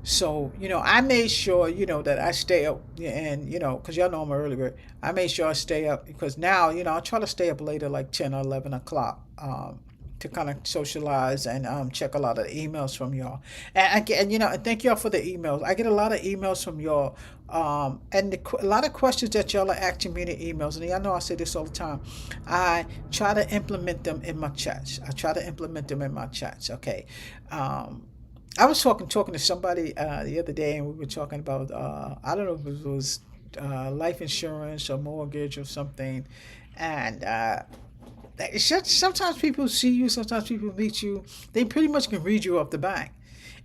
So, I made sure, that I stay up and, because y'all know I'm an early bird. I made sure I stay up because now, I try to stay up later, like 10 or 11 o'clock, to kind of socialize and check a lot of emails from y'all. And thank y'all for the emails. I get a lot of emails from y'all. A lot of questions that y'all are asking me in the emails. And y'all know I say this all the time. I try to implement them in my chats. Okay. I was talking to somebody the other day, and we were talking about I don't know if it was life insurance or mortgage or something, and sometimes people see you, sometimes people meet you, they pretty much can read you off the back.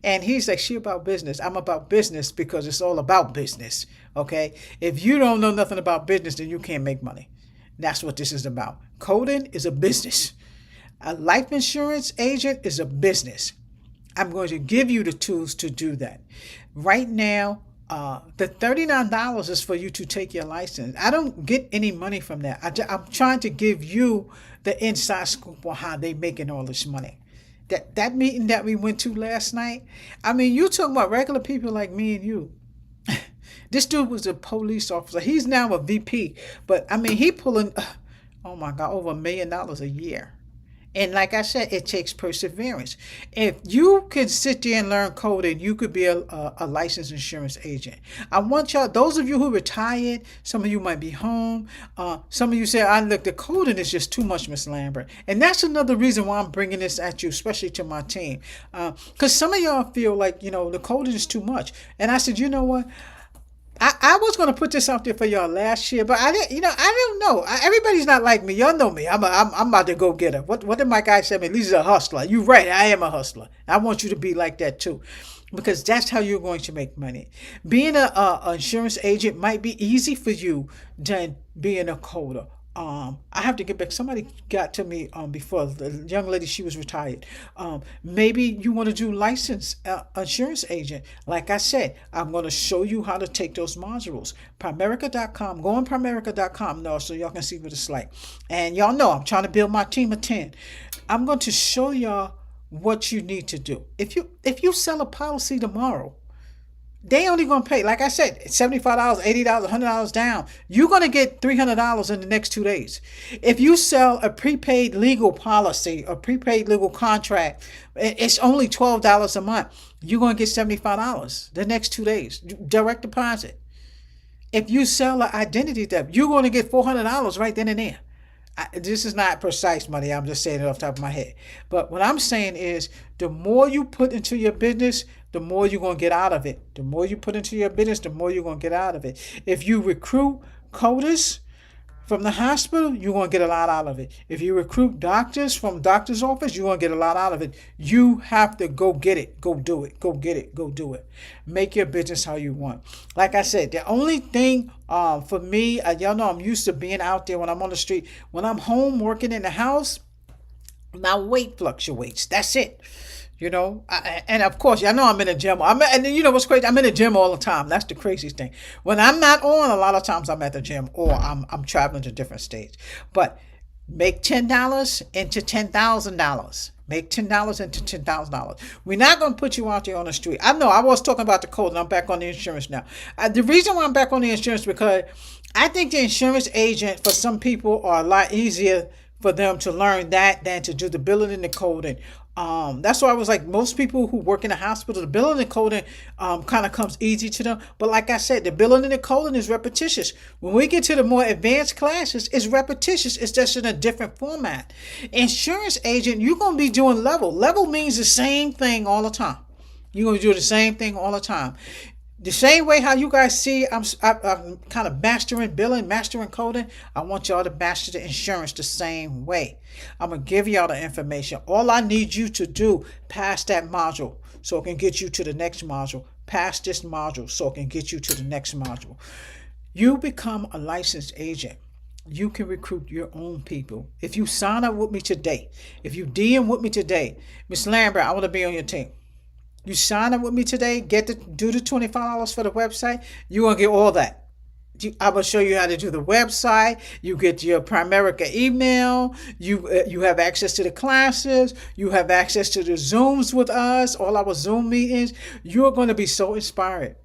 And he's like, she about business. I'm about business because it's all about business. Okay, if you don't know nothing about business, then you can't make money. That's what this is about. Coding is a business. A life insurance agent is a business. I'm going to give you the tools to do that. Right now, the $39 is for you to take your license. I don't get any money from that. I'm trying to give you the inside scoop on how they making all this money. That meeting that we went to last night, I mean, you talking about regular people like me and you. This dude was a police officer. He's now a VP. But, I mean, he pulling, oh my God, over $1 million a year. And like I said, it takes perseverance. If you can sit there and learn coding, you could be a licensed insurance agent. I want y'all, those of you who retired, some of you might be home. Some of you say, look, the coding is just too much, Miss Lambert. And that's another reason why I'm bringing this at you, especially to my team. Because some of y'all feel like, the coding is too much. And I said, you know what? I was going to put this out there for y'all last year, but I didn't, I don't know. Everybody's not like me. Y'all know me. I'm about to go get her. What did my guy say to me? Lisa's a hustler. You're right. I am a hustler. I want you to be like that too, because that's how you're going to make money. Being a insurance agent might be easy for you than being a coder. I have to get back. Somebody got to me before, the young lady, she was retired. Maybe you want to do licensed insurance agent. Like I said, I'm going to show you how to take those modules. Primerica.com. Go on Primerica.com now so y'all can see what it's like. And y'all know I'm trying to build my team of 10. I'm going to show y'all what you need to do. If you sell a policy tomorrow, they only going to pay, like I said, $75, $80, $100 down. You're going to get $300 in the next 2 days. If you sell a prepaid legal policy or prepaid legal contract, it's only $12 a month. You're going to get $75 the next 2 days, direct deposit. If you sell an identity theft, you're going to get $400 right then and there. This is not precise money. I'm just saying it off the top of my head. But what I'm saying is the more you put into your business, the more you're going to get out of it. The more you put into your business, the more you're going to get out of it. If you recruit coders from the hospital, you're going to get a lot out of it. If you recruit doctors from doctor's office, you're going to get a lot out of it. You have to go get it. Go do it. Go get it. Go do it. Make your business how you want. Like I said, the only thing for me, y'all know I'm used to being out there when I'm on the street. When I'm home working in the house, my weight fluctuates. That's it. And of course, y'all know I'm in the gym. And you know what's crazy? I'm in the gym all the time. That's the craziest thing. When I'm not on, a lot of times I'm at the gym or I'm traveling to different states. But Make $10 into $10,000. Make $10 into $10,000. We're not going to put you out there on the street. I know I was talking about the code, and I'm back on the insurance now. The reason why I'm back on the insurance is because I think the insurance agent for some people are a lot easier for them to learn that than to do the billing and the coding. That's why I was like, most people who work in a hospital, the billing and coding kind of comes easy to them. But like I said, the billing and the coding is repetitious. When we get to the more advanced classes, it's repetitious. It's just in a different format. Insurance agent, you're going to be doing level. Level means the same thing all the time. You're going to do the same thing all the time. The same way how you guys see I'm kind of mastering billing, mastering coding, I want y'all to master the insurance the same way. I'm going to give y'all the information. All I need you to do, pass that module so it can get you to the next module. Pass this module so it can get you to the next module. You become a licensed agent. You can recruit your own people. If you sign up with me today, if you DM with me today, Miss Lambert, I want to be on your team. You sign up with me today, do the $25 for the website, you're going to get all that. I'm going to show you how to do the website. You get your Primerica email. You have access to the classes. You have access to the Zooms with us, all our Zoom meetings. You're going to be so inspired.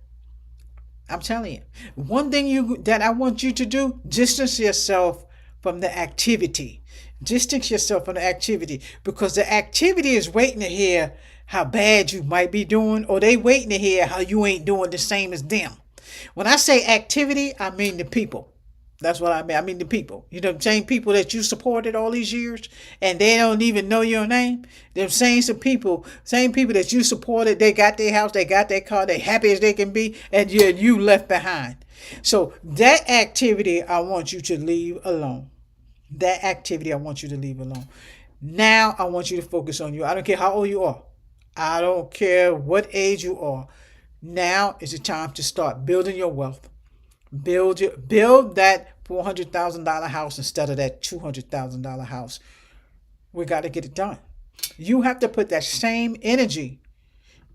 I'm telling you. One thing that I want you to do, distance yourself from the activity. Distance yourself from the activity, because the activity is waiting to hear how bad you might be doing, or they waiting to hear how you ain't doing the same as them. When I say activity, I mean the people. That's what I mean. I mean the people. You know, the same people that you supported all these years, and they don't even know your name. Them same people that you supported, they got their house, they got their car, they happy as they can be, and you left behind. So that activity, I want you to leave alone. That activity, I want you to leave alone. Now, I want you to focus on you. I don't care how old you are. I don't care what age you are. Now is the time to start building your wealth. Build that $400,000 house instead of that $200,000 house. We got to get it done. You have to put that same energy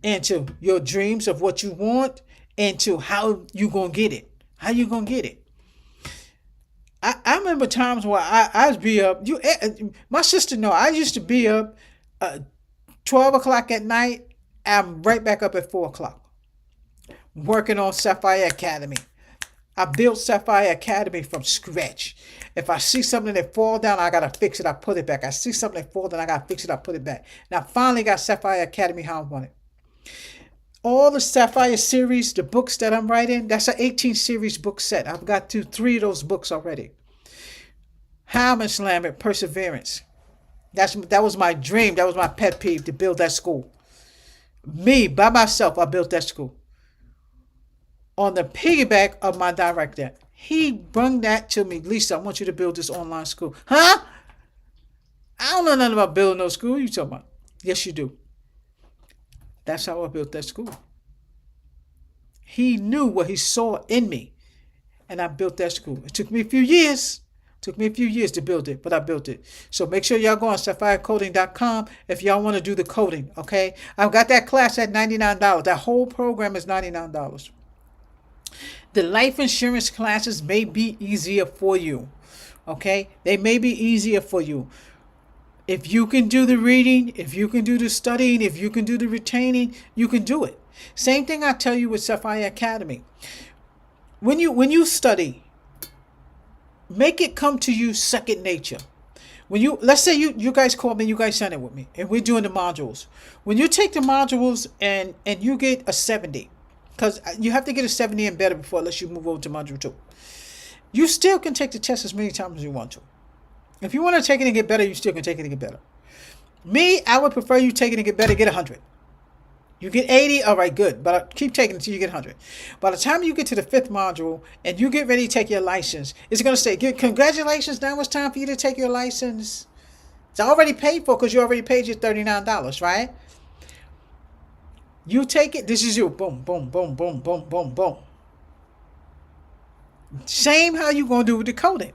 into your dreams of what you want, into how you going to get it. How you going to get it. I remember times where I'd be up. My sister know I used to be up 12 o'clock at night. I'm right back up at 4 o'clock working on Sapphire Academy. I built Sapphire Academy from scratch. If I see something that fall down, I got to fix it. I put it back. I see something that fall down, I got to fix it. I put it back. Now, I finally got Sapphire Academy how I want it. All the Sapphire series, the books that I'm writing, that's an 18 series book set. I've got 3 of those books already. How Miss Lambert, perseverance. That was my dream. That was my pet peeve, to build that school. Me, by myself, I built that school. On the piggyback of my director. He brung that to me. Lisa, I want you to build this online school. Huh? I don't know nothing about building no school. What are you talking about? Yes, you do. That's how I built that school. He knew what he saw in me. And I built that school. It took me a few years. To build it, but I built it. So make sure y'all go on sapphirecoding.com if y'all want to do the coding, okay? I've got that class at $99. That whole program is $99. The life insurance classes may be easier for you, okay? They may be easier for you. If you can do the reading, if you can do the studying, if you can do the retaining, you can do it. Same thing I tell you with Sapphire Academy. When you study, make it come to you second nature. Let's say you guys call me, you guys sign it with me, and we're doing the modules. When you take the modules and you get a 70, because you have to get a 70 and better before unless you move over to module 2. You still can take the test as many times as you want to. If you want to take it and get better, you still can take it and get better. Me, I would prefer you take it and get better, get 100. You get 80, all right, good. But keep taking it until you get 100. By the time you get to the 5th module and you get ready to take your license, it's going to say, congratulations, now it's time for you to take your license. It's already paid for because you already paid your $39, right? You take it, this is you. Boom, boom, boom, boom, boom, boom, boom. Same how you going to do with the coding.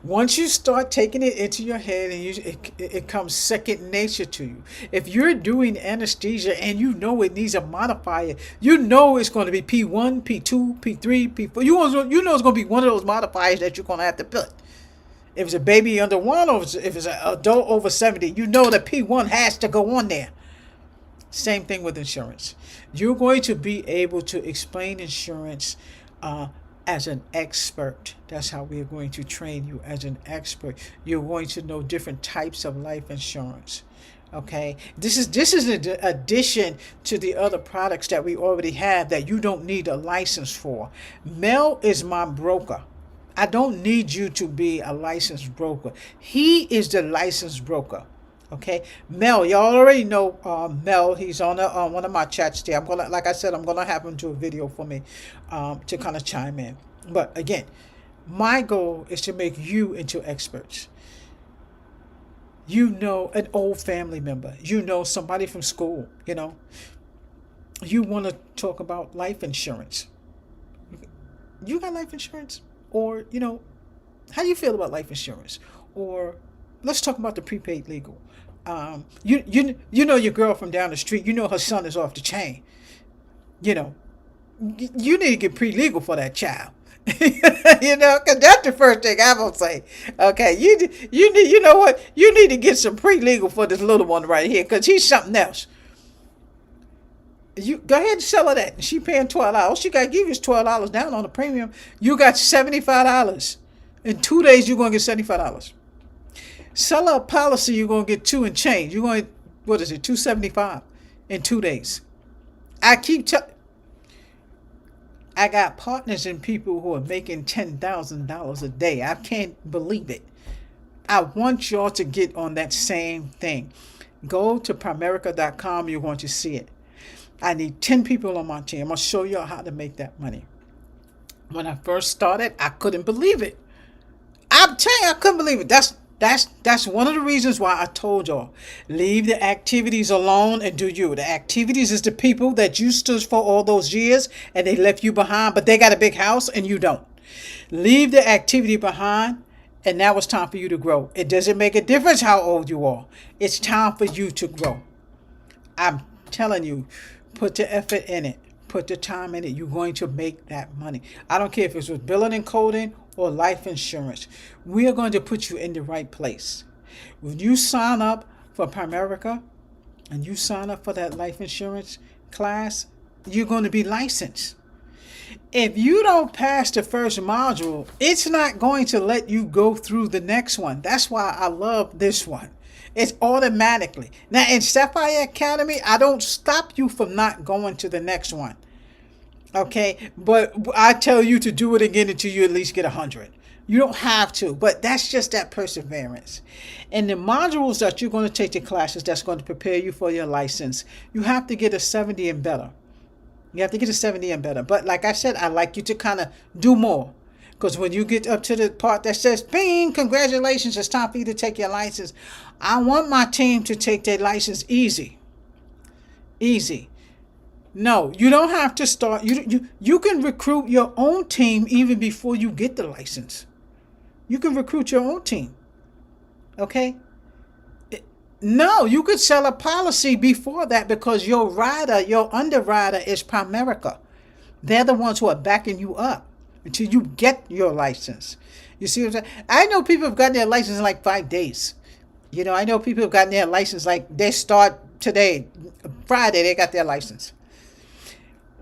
Once you start taking it into your head, and it comes second nature to you. If you're doing anesthesia and you know it needs a modifier, you know it's going to be P1, P2, P3, P4. You know it's going to be one of those modifiers that you're going to have to put. If it's a baby under 1 or if it's an adult over 70, you know the P1 has to go on there. Same thing with insurance. You're going to be able to explain insurance as an expert. That's how we're going to train you as an expert. You're going to know different types of life insurance. Okay, this is an addition to the other products that we already have that you don't need a license for. Mel is my broker. I don't need you to be a licensed broker. He is the licensed broker. Okay, Mel, y'all already know Mel. He's on one of my chats there. Like I said, I'm gonna have him do a video for me to kind of chime in. But again, my goal is to make you into experts. You know an old family member. You know somebody from school. You want to talk about life insurance. You got life insurance, or how do you feel about life insurance? Or let's talk about the prepaid legal. You know your girl from down the street. You know her son is off the chain. You need to get pre-legal for that child. Because that's the first thing I'm gonna say. Okay, you need, you know what? You need to get some pre-legal for this little one right here, because he's something else. You go ahead and sell her that. She paying $12. All she gotta give you is $12 down on the premium. You got $75. In 2 days, you're gonna get $75. Sell her a policy, you're gonna get 2 and change. You're going, what is it, $275 in 2 days. I got partners and people who are making $10,000 a day. I can't believe it. I want y'all to get on that same thing. Go to Primerica.com. You're going to see it. I need 10 people on my team. I'm going to show y'all how to make that money. When I first started, I couldn't believe it. I'm telling you, I couldn't believe it. That's one of the reasons why I told y'all, leave the activities alone and do you. The activities is the people that you stood for all those years and they left you behind, but they got a big house and you don't. Leave the activity behind, and now it's time for you to grow. It doesn't make a difference how old you are. It's time for you to grow. I'm telling you, put the effort in it. Put the time in it. You're going to make that money. I don't care if it's with billing and coding or life insurance. We are going to put you in the right place. When you sign up for Primerica and you sign up for that life insurance class, you're going to be licensed. If you don't pass the first module, it's not going to let you go through the next one. That's why I love this one. It's automatically. Now in Sapphire Academy, I don't stop you from not going to the next one. Okay, but I tell you to do it again until you at least get 100. You don't have to, but that's just that perseverance. And the modules that you're going to take the classes that's going to prepare you for your license, you have to get a 70 and better. You have to get a 70 and better. But like I said, I like you to kind of do more. Because when you get up to the part that says, bing, congratulations, it's time for you to take your license. I want my team to take their license easy. Easy. No, you don't have to start. You can recruit your own team even before you get the license. You can recruit your own team. Okay? No, you could sell a policy before that, because your underwriter is Primerica. They're the ones who are backing you up until you get your license. You see what I'm saying? I know people have gotten their license in like 5 days. I know people have gotten their license like they start today, Friday, they got their license.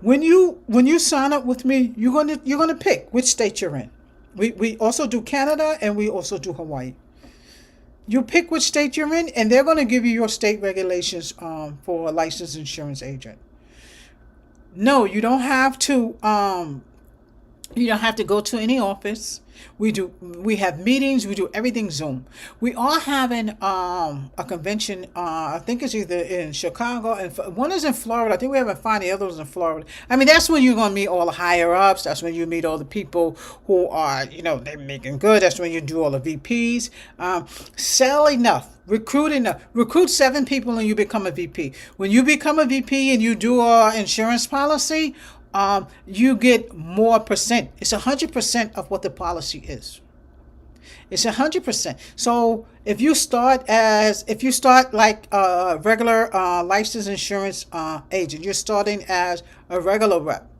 When you sign up with me, you're gonna pick which state you're in. We also do Canada and we also do Hawaii. You pick which state you're in, and they're going to give you your state regulations for a licensed insurance agent. No, you don't have to. You don't have to go to any office. We have meetings. We do everything Zoom. We are having a convention. I think it's either in Chicago, and one is in Florida. I think we haven't found the other ones in Florida. I mean, that's when you're gonna meet all the higher ups. That's when you meet all the people who are, they're making good. That's when you do all the VPs. Sell enough. Recruit enough. Recruit 7 people and you become a VP. When you become a VP and you do an insurance policy, you get more percent. It's 100% of what the policy is. It's 100%. So if you start like a regular licensed insurance agent, you're starting as a regular rep.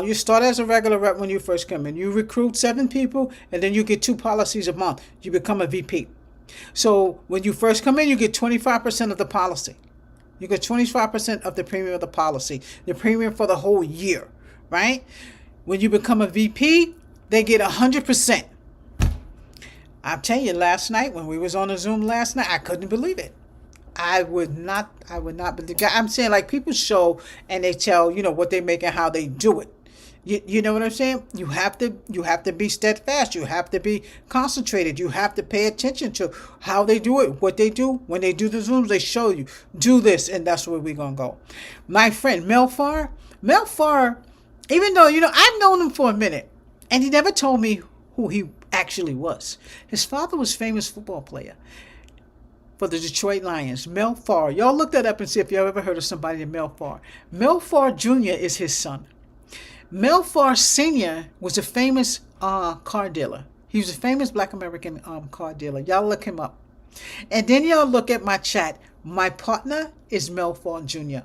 You start as a regular rep when you first come in. You recruit 7 people, and then you get 2 policies a month. You become a VP. So when you first come in, you get 25% of the policy. You get 25% of the premium of the policy, the premium for the whole year, right? When you become a VP, they get 100%. I'm telling you, last night when we was on a Zoom last night, I couldn't believe it. I would not believe. I'm saying, like, people show and they tell what they make and how they do it. You know what I'm saying? You have to be steadfast. You have to be concentrated. You have to pay attention to how they do it, what they do. When they do the Zooms, they show you, do this, and that's where we're going to go. My friend, Mel Farr, even though, I've known him for a minute, and he never told me who he actually was. His father was a famous football player for the Detroit Lions, Mel Farr. Y'all look that up and see if y'all ever heard of somebody named Mel Farr. Mel Farr Jr. is his son. Mel Farr Sr. was a famous car dealer. He was a famous Black American car dealer. Y'all look him up. And then y'all look at my chat. My partner is Mel Farr Jr.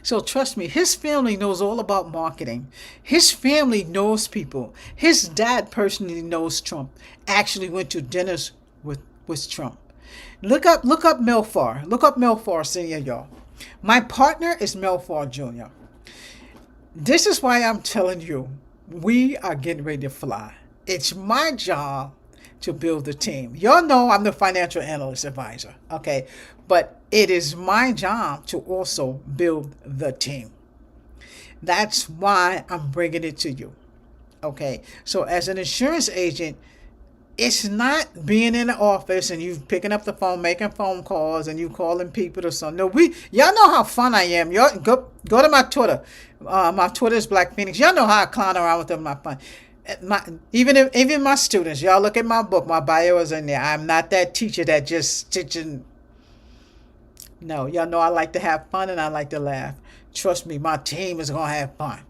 So trust me, his family knows all about marketing. His family knows people. His dad personally knows Trump. Actually went to dinners with Trump. Look up Mel Farr. Look up Mel Farr Sr., y'all. My partner is Mel Farr Jr. This is why I'm telling you, we are getting ready to fly. It's my job to build the team. Y'all know I'm the financial analyst advisor, okay? But it is my job to also build the team. That's why I'm bringing it to you, okay? So as an insurance agent, it's not being in the office and you picking up the phone, making phone calls, and you calling people or something. No, y'all know how fun I am. Y'all go to my Twitter. My Twitter is Black Phoenix. Y'all know how I clown around with them. My fun. Even my students. Y'all look at my book. My bio is in there. I'm not that teacher that just teaching. No, y'all know I like to have fun and I like to laugh. Trust me, my team is gonna have fun.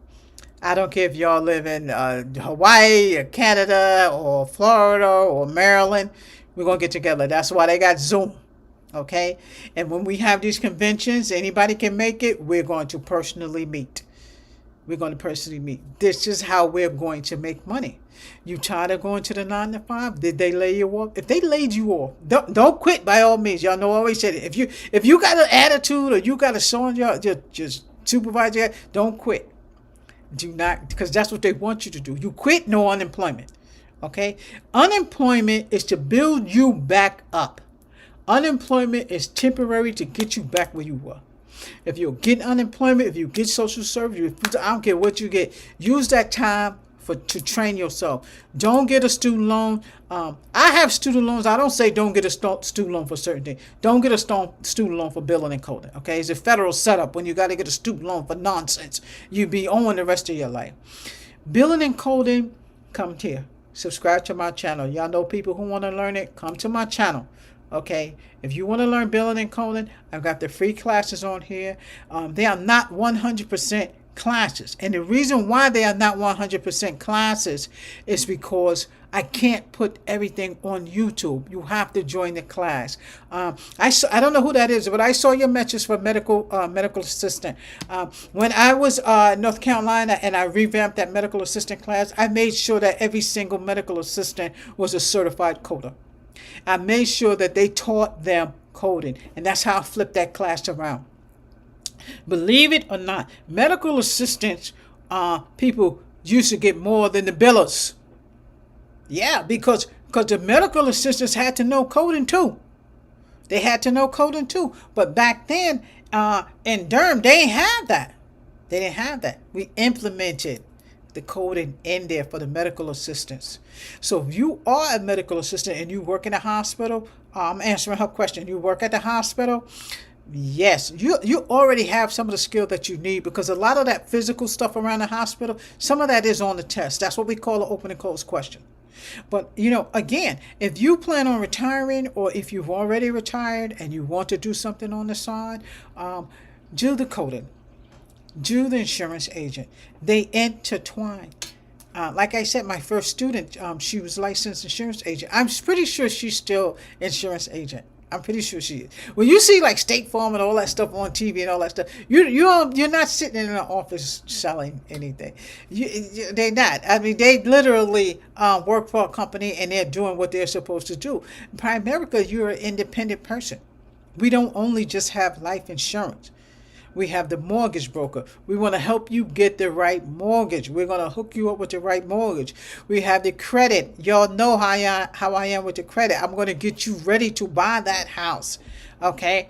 I don't care if y'all live in Hawaii or Canada or Florida or Maryland. We're going to get together. That's why they got Zoom. Okay? And when we have these conventions, anybody can make it. We're going to personally meet. This is how we're going to make money. You tired of going to the 9 to 5? Did they lay you off? If they laid you off, don't quit by all means. Y'all know I always said it. If you got an attitude or you got a show on your supervisor, don't quit. Do not, because that's what they want you to do. You quit, no unemployment. Okay? Unemployment is to build you back up. Unemployment is temporary to get you back where you were. If you get unemployment, if you get social service, I don't care what you get, use that time to train yourself. Don't get a student loan. I have student loans. I don't say don't get a student loan for certain things. Don't get a student loan for billing and coding. Okay, it's a federal setup when you got to get a student loan for nonsense. You be owing the rest of your life. Billing and coding, come here. Subscribe to my channel. Y'all know people who want to learn it. Come to my channel. Okay, if you want to learn billing and coding, I've got the free classes on here. They are not 100% classes, and the reason why they are not 100% classes is because I can't put everything on YouTube. You have to join the class. I don't know who that is, but I saw your message for medical assistant. When I was in North Carolina and I revamped that medical assistant class, I made sure that every single medical assistant was a certified coder. I made sure that they taught them coding, and that's how I flipped that class around. Believe it or not, medical assistants, people used to get more than the billers. Yeah, because the medical assistants had to know coding too. They had to know coding too. But back then, in Durham, they didn't have that. They didn't have that. We implemented the coding in there for the medical assistants. So if you are a medical assistant and you work in a hospital, I'm answering her question. You work at the hospital, yes, you already have some of the skill that you need, because a lot of that physical stuff around the hospital, some of that is on the test. That's what we call an open and closed question. But, again, if you plan on retiring, or if you've already retired and you want to do something on the side, do the coding. Do the insurance agent. They intertwine. Like I said, my first student, she was licensed insurance agent. I'm pretty sure she's still insurance agent. I'm pretty sure she is. When you see like State Farm and all that stuff on TV and all that stuff, you're not sitting in an office selling anything. They're not. I mean, they literally work for a company and they're doing what they're supposed to do. Primerica, you're an independent person. We don't only just have life insurance. We have the mortgage broker. We want to help you get the right mortgage. We're going to hook you up with the right mortgage. We have the credit. Y'all know how I am with the credit. I'm going to get you ready to buy that house. Okay?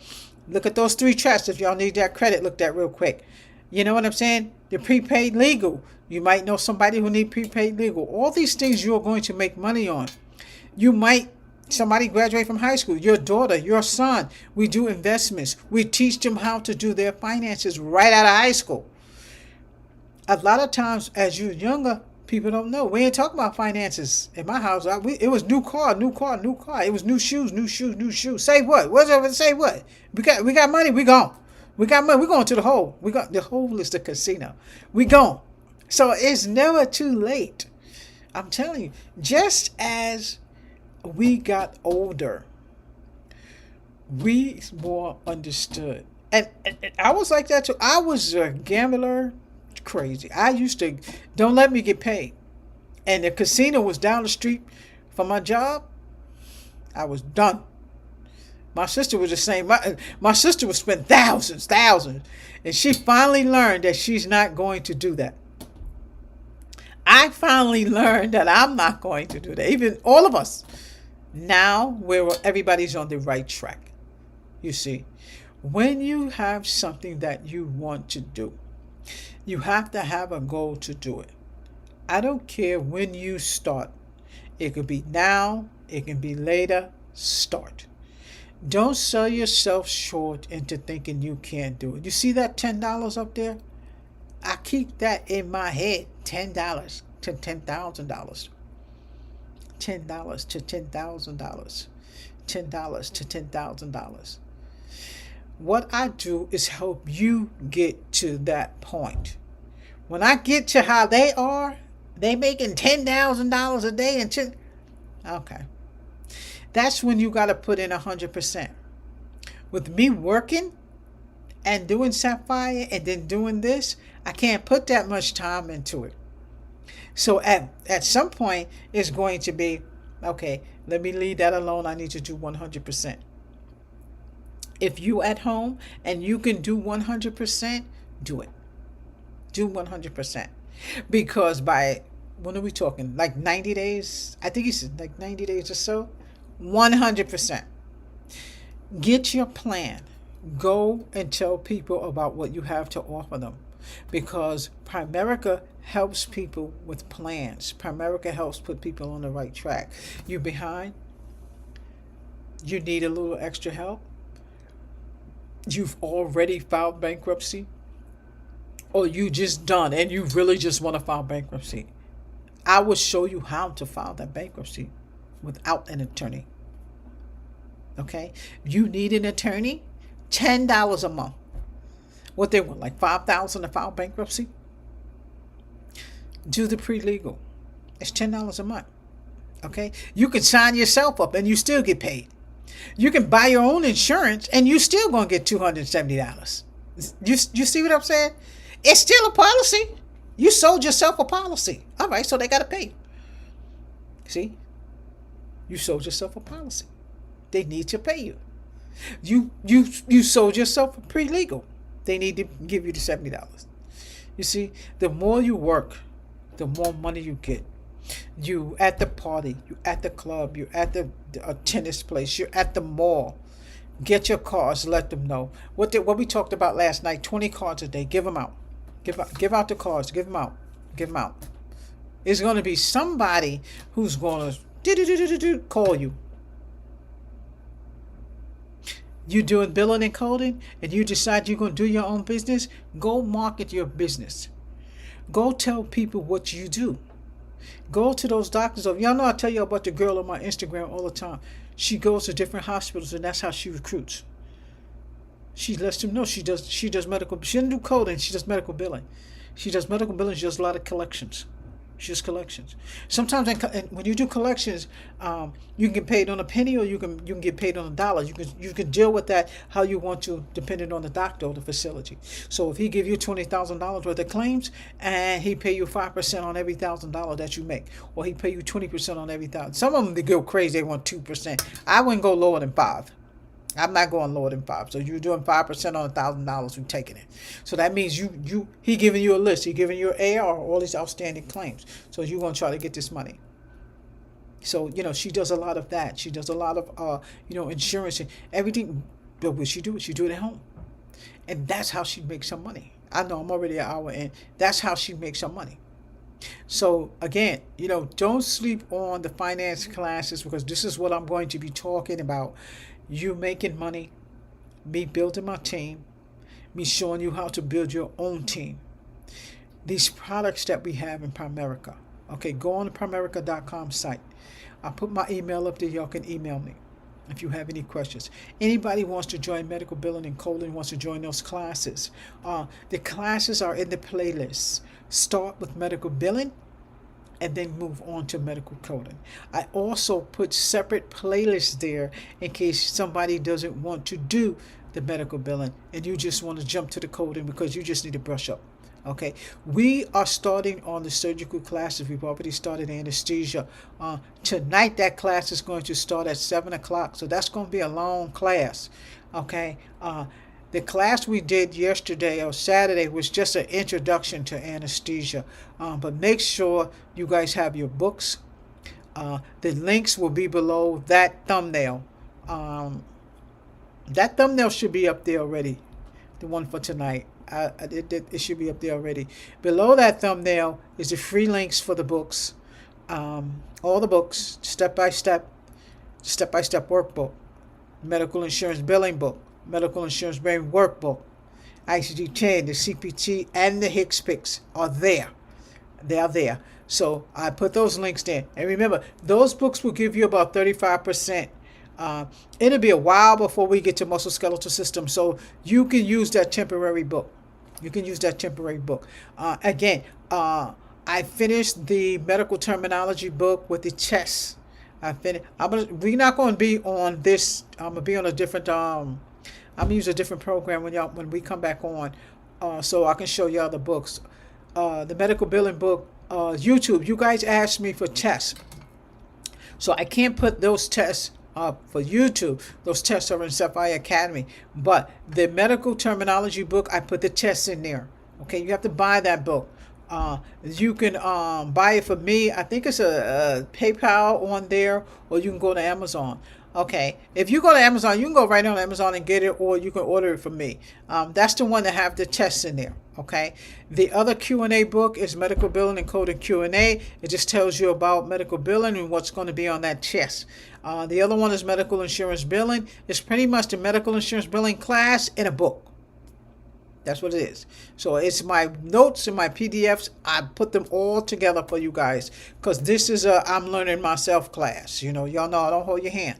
Look at those 3 tracks. If y'all need that credit, look that real quick. You know what I'm saying? The prepaid legal. You might know somebody who need prepaid legal. All these things you're going to make money on. You might somebody graduate from high school, your daughter, your son. We do investments. We teach them how to do their finances right out of high school. A lot of times, as you're younger, people don't know. We ain't talking about finances in my house. It was new car. It was new shoes. Say what? Whatever. Say what? We got money. We gone. We got money. We going to the hole. The hole is the casino. We gone. So it's never too late. I'm telling you, just as we got older, we more understood. And I was like that too. I was a gambler, crazy. I used to, don't let me get paid. And the casino was down the street from my job. I was done. My sister was the same. My sister would spend thousands. And she finally learned that she's not going to do that. I finally learned that I'm not going to do that. Even all of us. Now, everybody's on the right track. You see, when you have something that you want to do, you have to have a goal to do it. I don't care when you start. It could be now, it can be later. Start. Don't sell yourself short into thinking you can't do it. You see that $10 up there? I keep that in my head. $10 to $10,000. $10 to $10,000. $10 to $10,000. What I do is help you get to that point. When I get to how they are, they making $10,000 a day and okay. That's when you got to put in 100%. With me working and doing Sapphire and then doing this, I can't put that much time into it. So at some point, it's going to be, okay, let me leave that alone. I need to do 100%. If you at home and you can do 100%, do it. Do 100%. Because by, when are we talking? Like 90 days? I think he said like 90 days or so. 100%. Get your plan. Go and tell people about what you have to offer them. Because Primerica helps people with plans. Primerica helps put people on the right track. You behind? You need a little extra help? You've already filed bankruptcy? Or you just done and you really just want to file bankruptcy? I will show you how to file that bankruptcy without an attorney. Okay? You need an attorney? $10 a month. What they want, like $5,000 to file bankruptcy? Do the pre-legal. It's $10 a month. Okay? You can sign yourself up and you still get paid. You can buy your own insurance and you still gonna get $270. You see what I'm saying? It's still a policy. You sold yourself a policy. All right, so they gotta pay. See? You sold yourself a policy. They need to pay you. You sold yourself a pre-legal. They need to give you the $70. You see, the more you work, the more money you get. You at the party, you at the club, you at the tennis place, you're at the mall. Get your cards, let them know. What we talked about last night, 20 cards a day, give them out. Give out the cards, give them out. Give them out. It's going to be somebody who's going to call you. You doing billing and coding and you decide you're going to do your own business, go market your business. Go tell people what you do. Go to those doctors. Y'all know I tell you about the girl on my Instagram all the time. She goes to different hospitals and that's how she recruits. She lets them know she does medical. She doesn't do coding. She does medical billing. She does medical billing. She does a lot of collections. It's just collections. Sometimes when you do collections, you can get paid on a penny, or you can get paid on a dollar. You can deal with that how you want to, depending on the doctor or the facility. So if he give you $20,000 worth of claims, and he pay you 5% on every $1,000 that you make, or he pay you 20% on every thousand. Some of them, they go crazy. They want 2%. I wouldn't go lower than 5. I'm not going lower than 5. So you're doing 5% on $1,000. We're taking it. So that means he giving you a list. He giving you an AR, all these outstanding claims. So you're gonna try to get this money. So she does a lot of that. She does a lot of insurance and everything. But what she do it at home, and that's how she makes some money. I know I'm already an hour in. That's how she makes some money. So again, don't sleep on the finance classes, because this is what I'm going to be talking about. You making money, me building my team, me showing you how to build your own team. These products that we have in Primerica. Okay, go on the Primerica.com site. I'll put my email up there. Y'all can email me if you have any questions. Anybody wants to join medical billing and coding, wants to join those classes. The classes are in the playlist. Start with medical billing and then move on to medical coding. I also put separate playlists there in case somebody doesn't want to do the medical billing and you just want to jump to the coding because you just need to brush up. Okay, we are starting on the surgical classes. We've already started anesthesia. Tonight, that class is going to start at 7 o'clock. So that's going to be a long class. Okay, the class we did yesterday or Saturday was just an introduction to anesthesia. But make sure you guys have your books. The links will be below that thumbnail. That thumbnail should be up there already. The one for tonight. It should be up there already. Below that thumbnail is the free links for the books. All the books, step-by-step workbook, medical insurance billing book, medical insurance billing workbook, ICD-10, the CPT, and the Hicks Picks are there. They are there. So I put those links there. And remember, those books will give you about 35%. It'll be a while before we get to musculoskeletal system, so you can use that temporary book. Again, I finished the medical terminology book with the chest. We're not going to be on this. I'm gonna be on a different. I'm gonna use a different program when we come back on, so I can show y'all the books. The medical billing book. YouTube. You guys asked me for tests, so I can't put those tests for YouTube. Those tests are in Sapphire Academy. But the medical terminology book, I put the tests in there. Okay, you have to buy that book. You can buy it for me. I think it's a PayPal on there, or you can go to Amazon. Okay, if you go to Amazon, you can go right on Amazon and get it, or you can order it from me. That's the one that have the tests in there. Okay, the other Q&A book is Medical Billing and Coding Q&A. It just tells you about medical billing and what's going to be on that test. The other one is Medical Insurance Billing. It's pretty much the medical insurance billing class in a book. That's what it is. So it's my notes and my PDFs. I put them all together for you guys because this is a I'm learning myself class. Y'all know I don't hold your hand.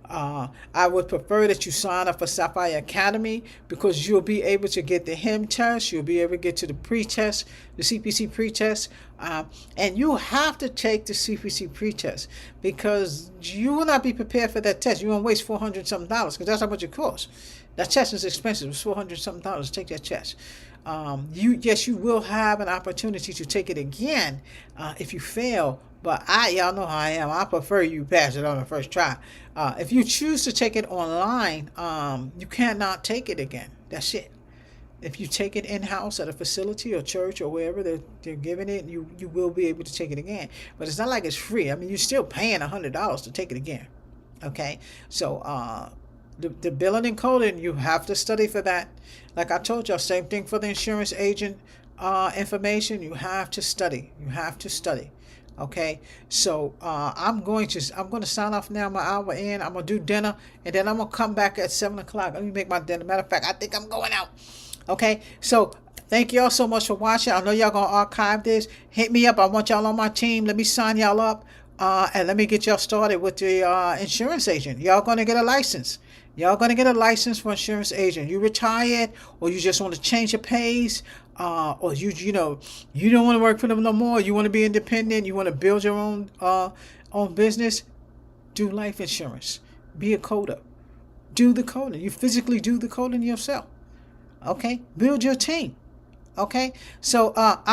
I would prefer that you sign up for Sapphire Academy because you'll be able to get the HIM test. You'll be able to get to the pre-test, the CPC pre-test. And you have to take the CPC pre-test because you will not be prepared for that test. You're going to waste $400 something because that's how much it costs. That test is expensive. It's $400 something to take that test. You will have an opportunity to take it again if you fail. But y'all know how I am. I prefer you pass it on the first try. If you choose to take it online, you cannot take it again. That's it. If you take it in-house at a facility or church or wherever they're giving it, you will be able to take it again. But it's not like it's free. I mean, you're still paying $100 to take it again. Okay? So the billing and coding, you have to study for that. Like I told y'all, same thing for the insurance agent information. You have to study. Okay, so I'm going to sign off now. My hour in. I'm gonna do dinner, and then I'm gonna come back at 7 o'clock. Let me make my dinner. Matter of fact, I think I'm going out. Okay, so thank y'all so much for watching. I know y'all gonna archive this. Hit me up. I want y'all on my team. Let me sign y'all up, and let me get y'all started with the insurance agent. Y'all gonna get a license. Y'all gonna get a license for insurance agent. You retired, or you just want to change your pays, or you know you don't want to work for them no more. You want to be independent. You want to build your own business. Do life insurance. Be a coder. Do the coding. You physically do the coding yourself. Okay. Build your team. Okay. So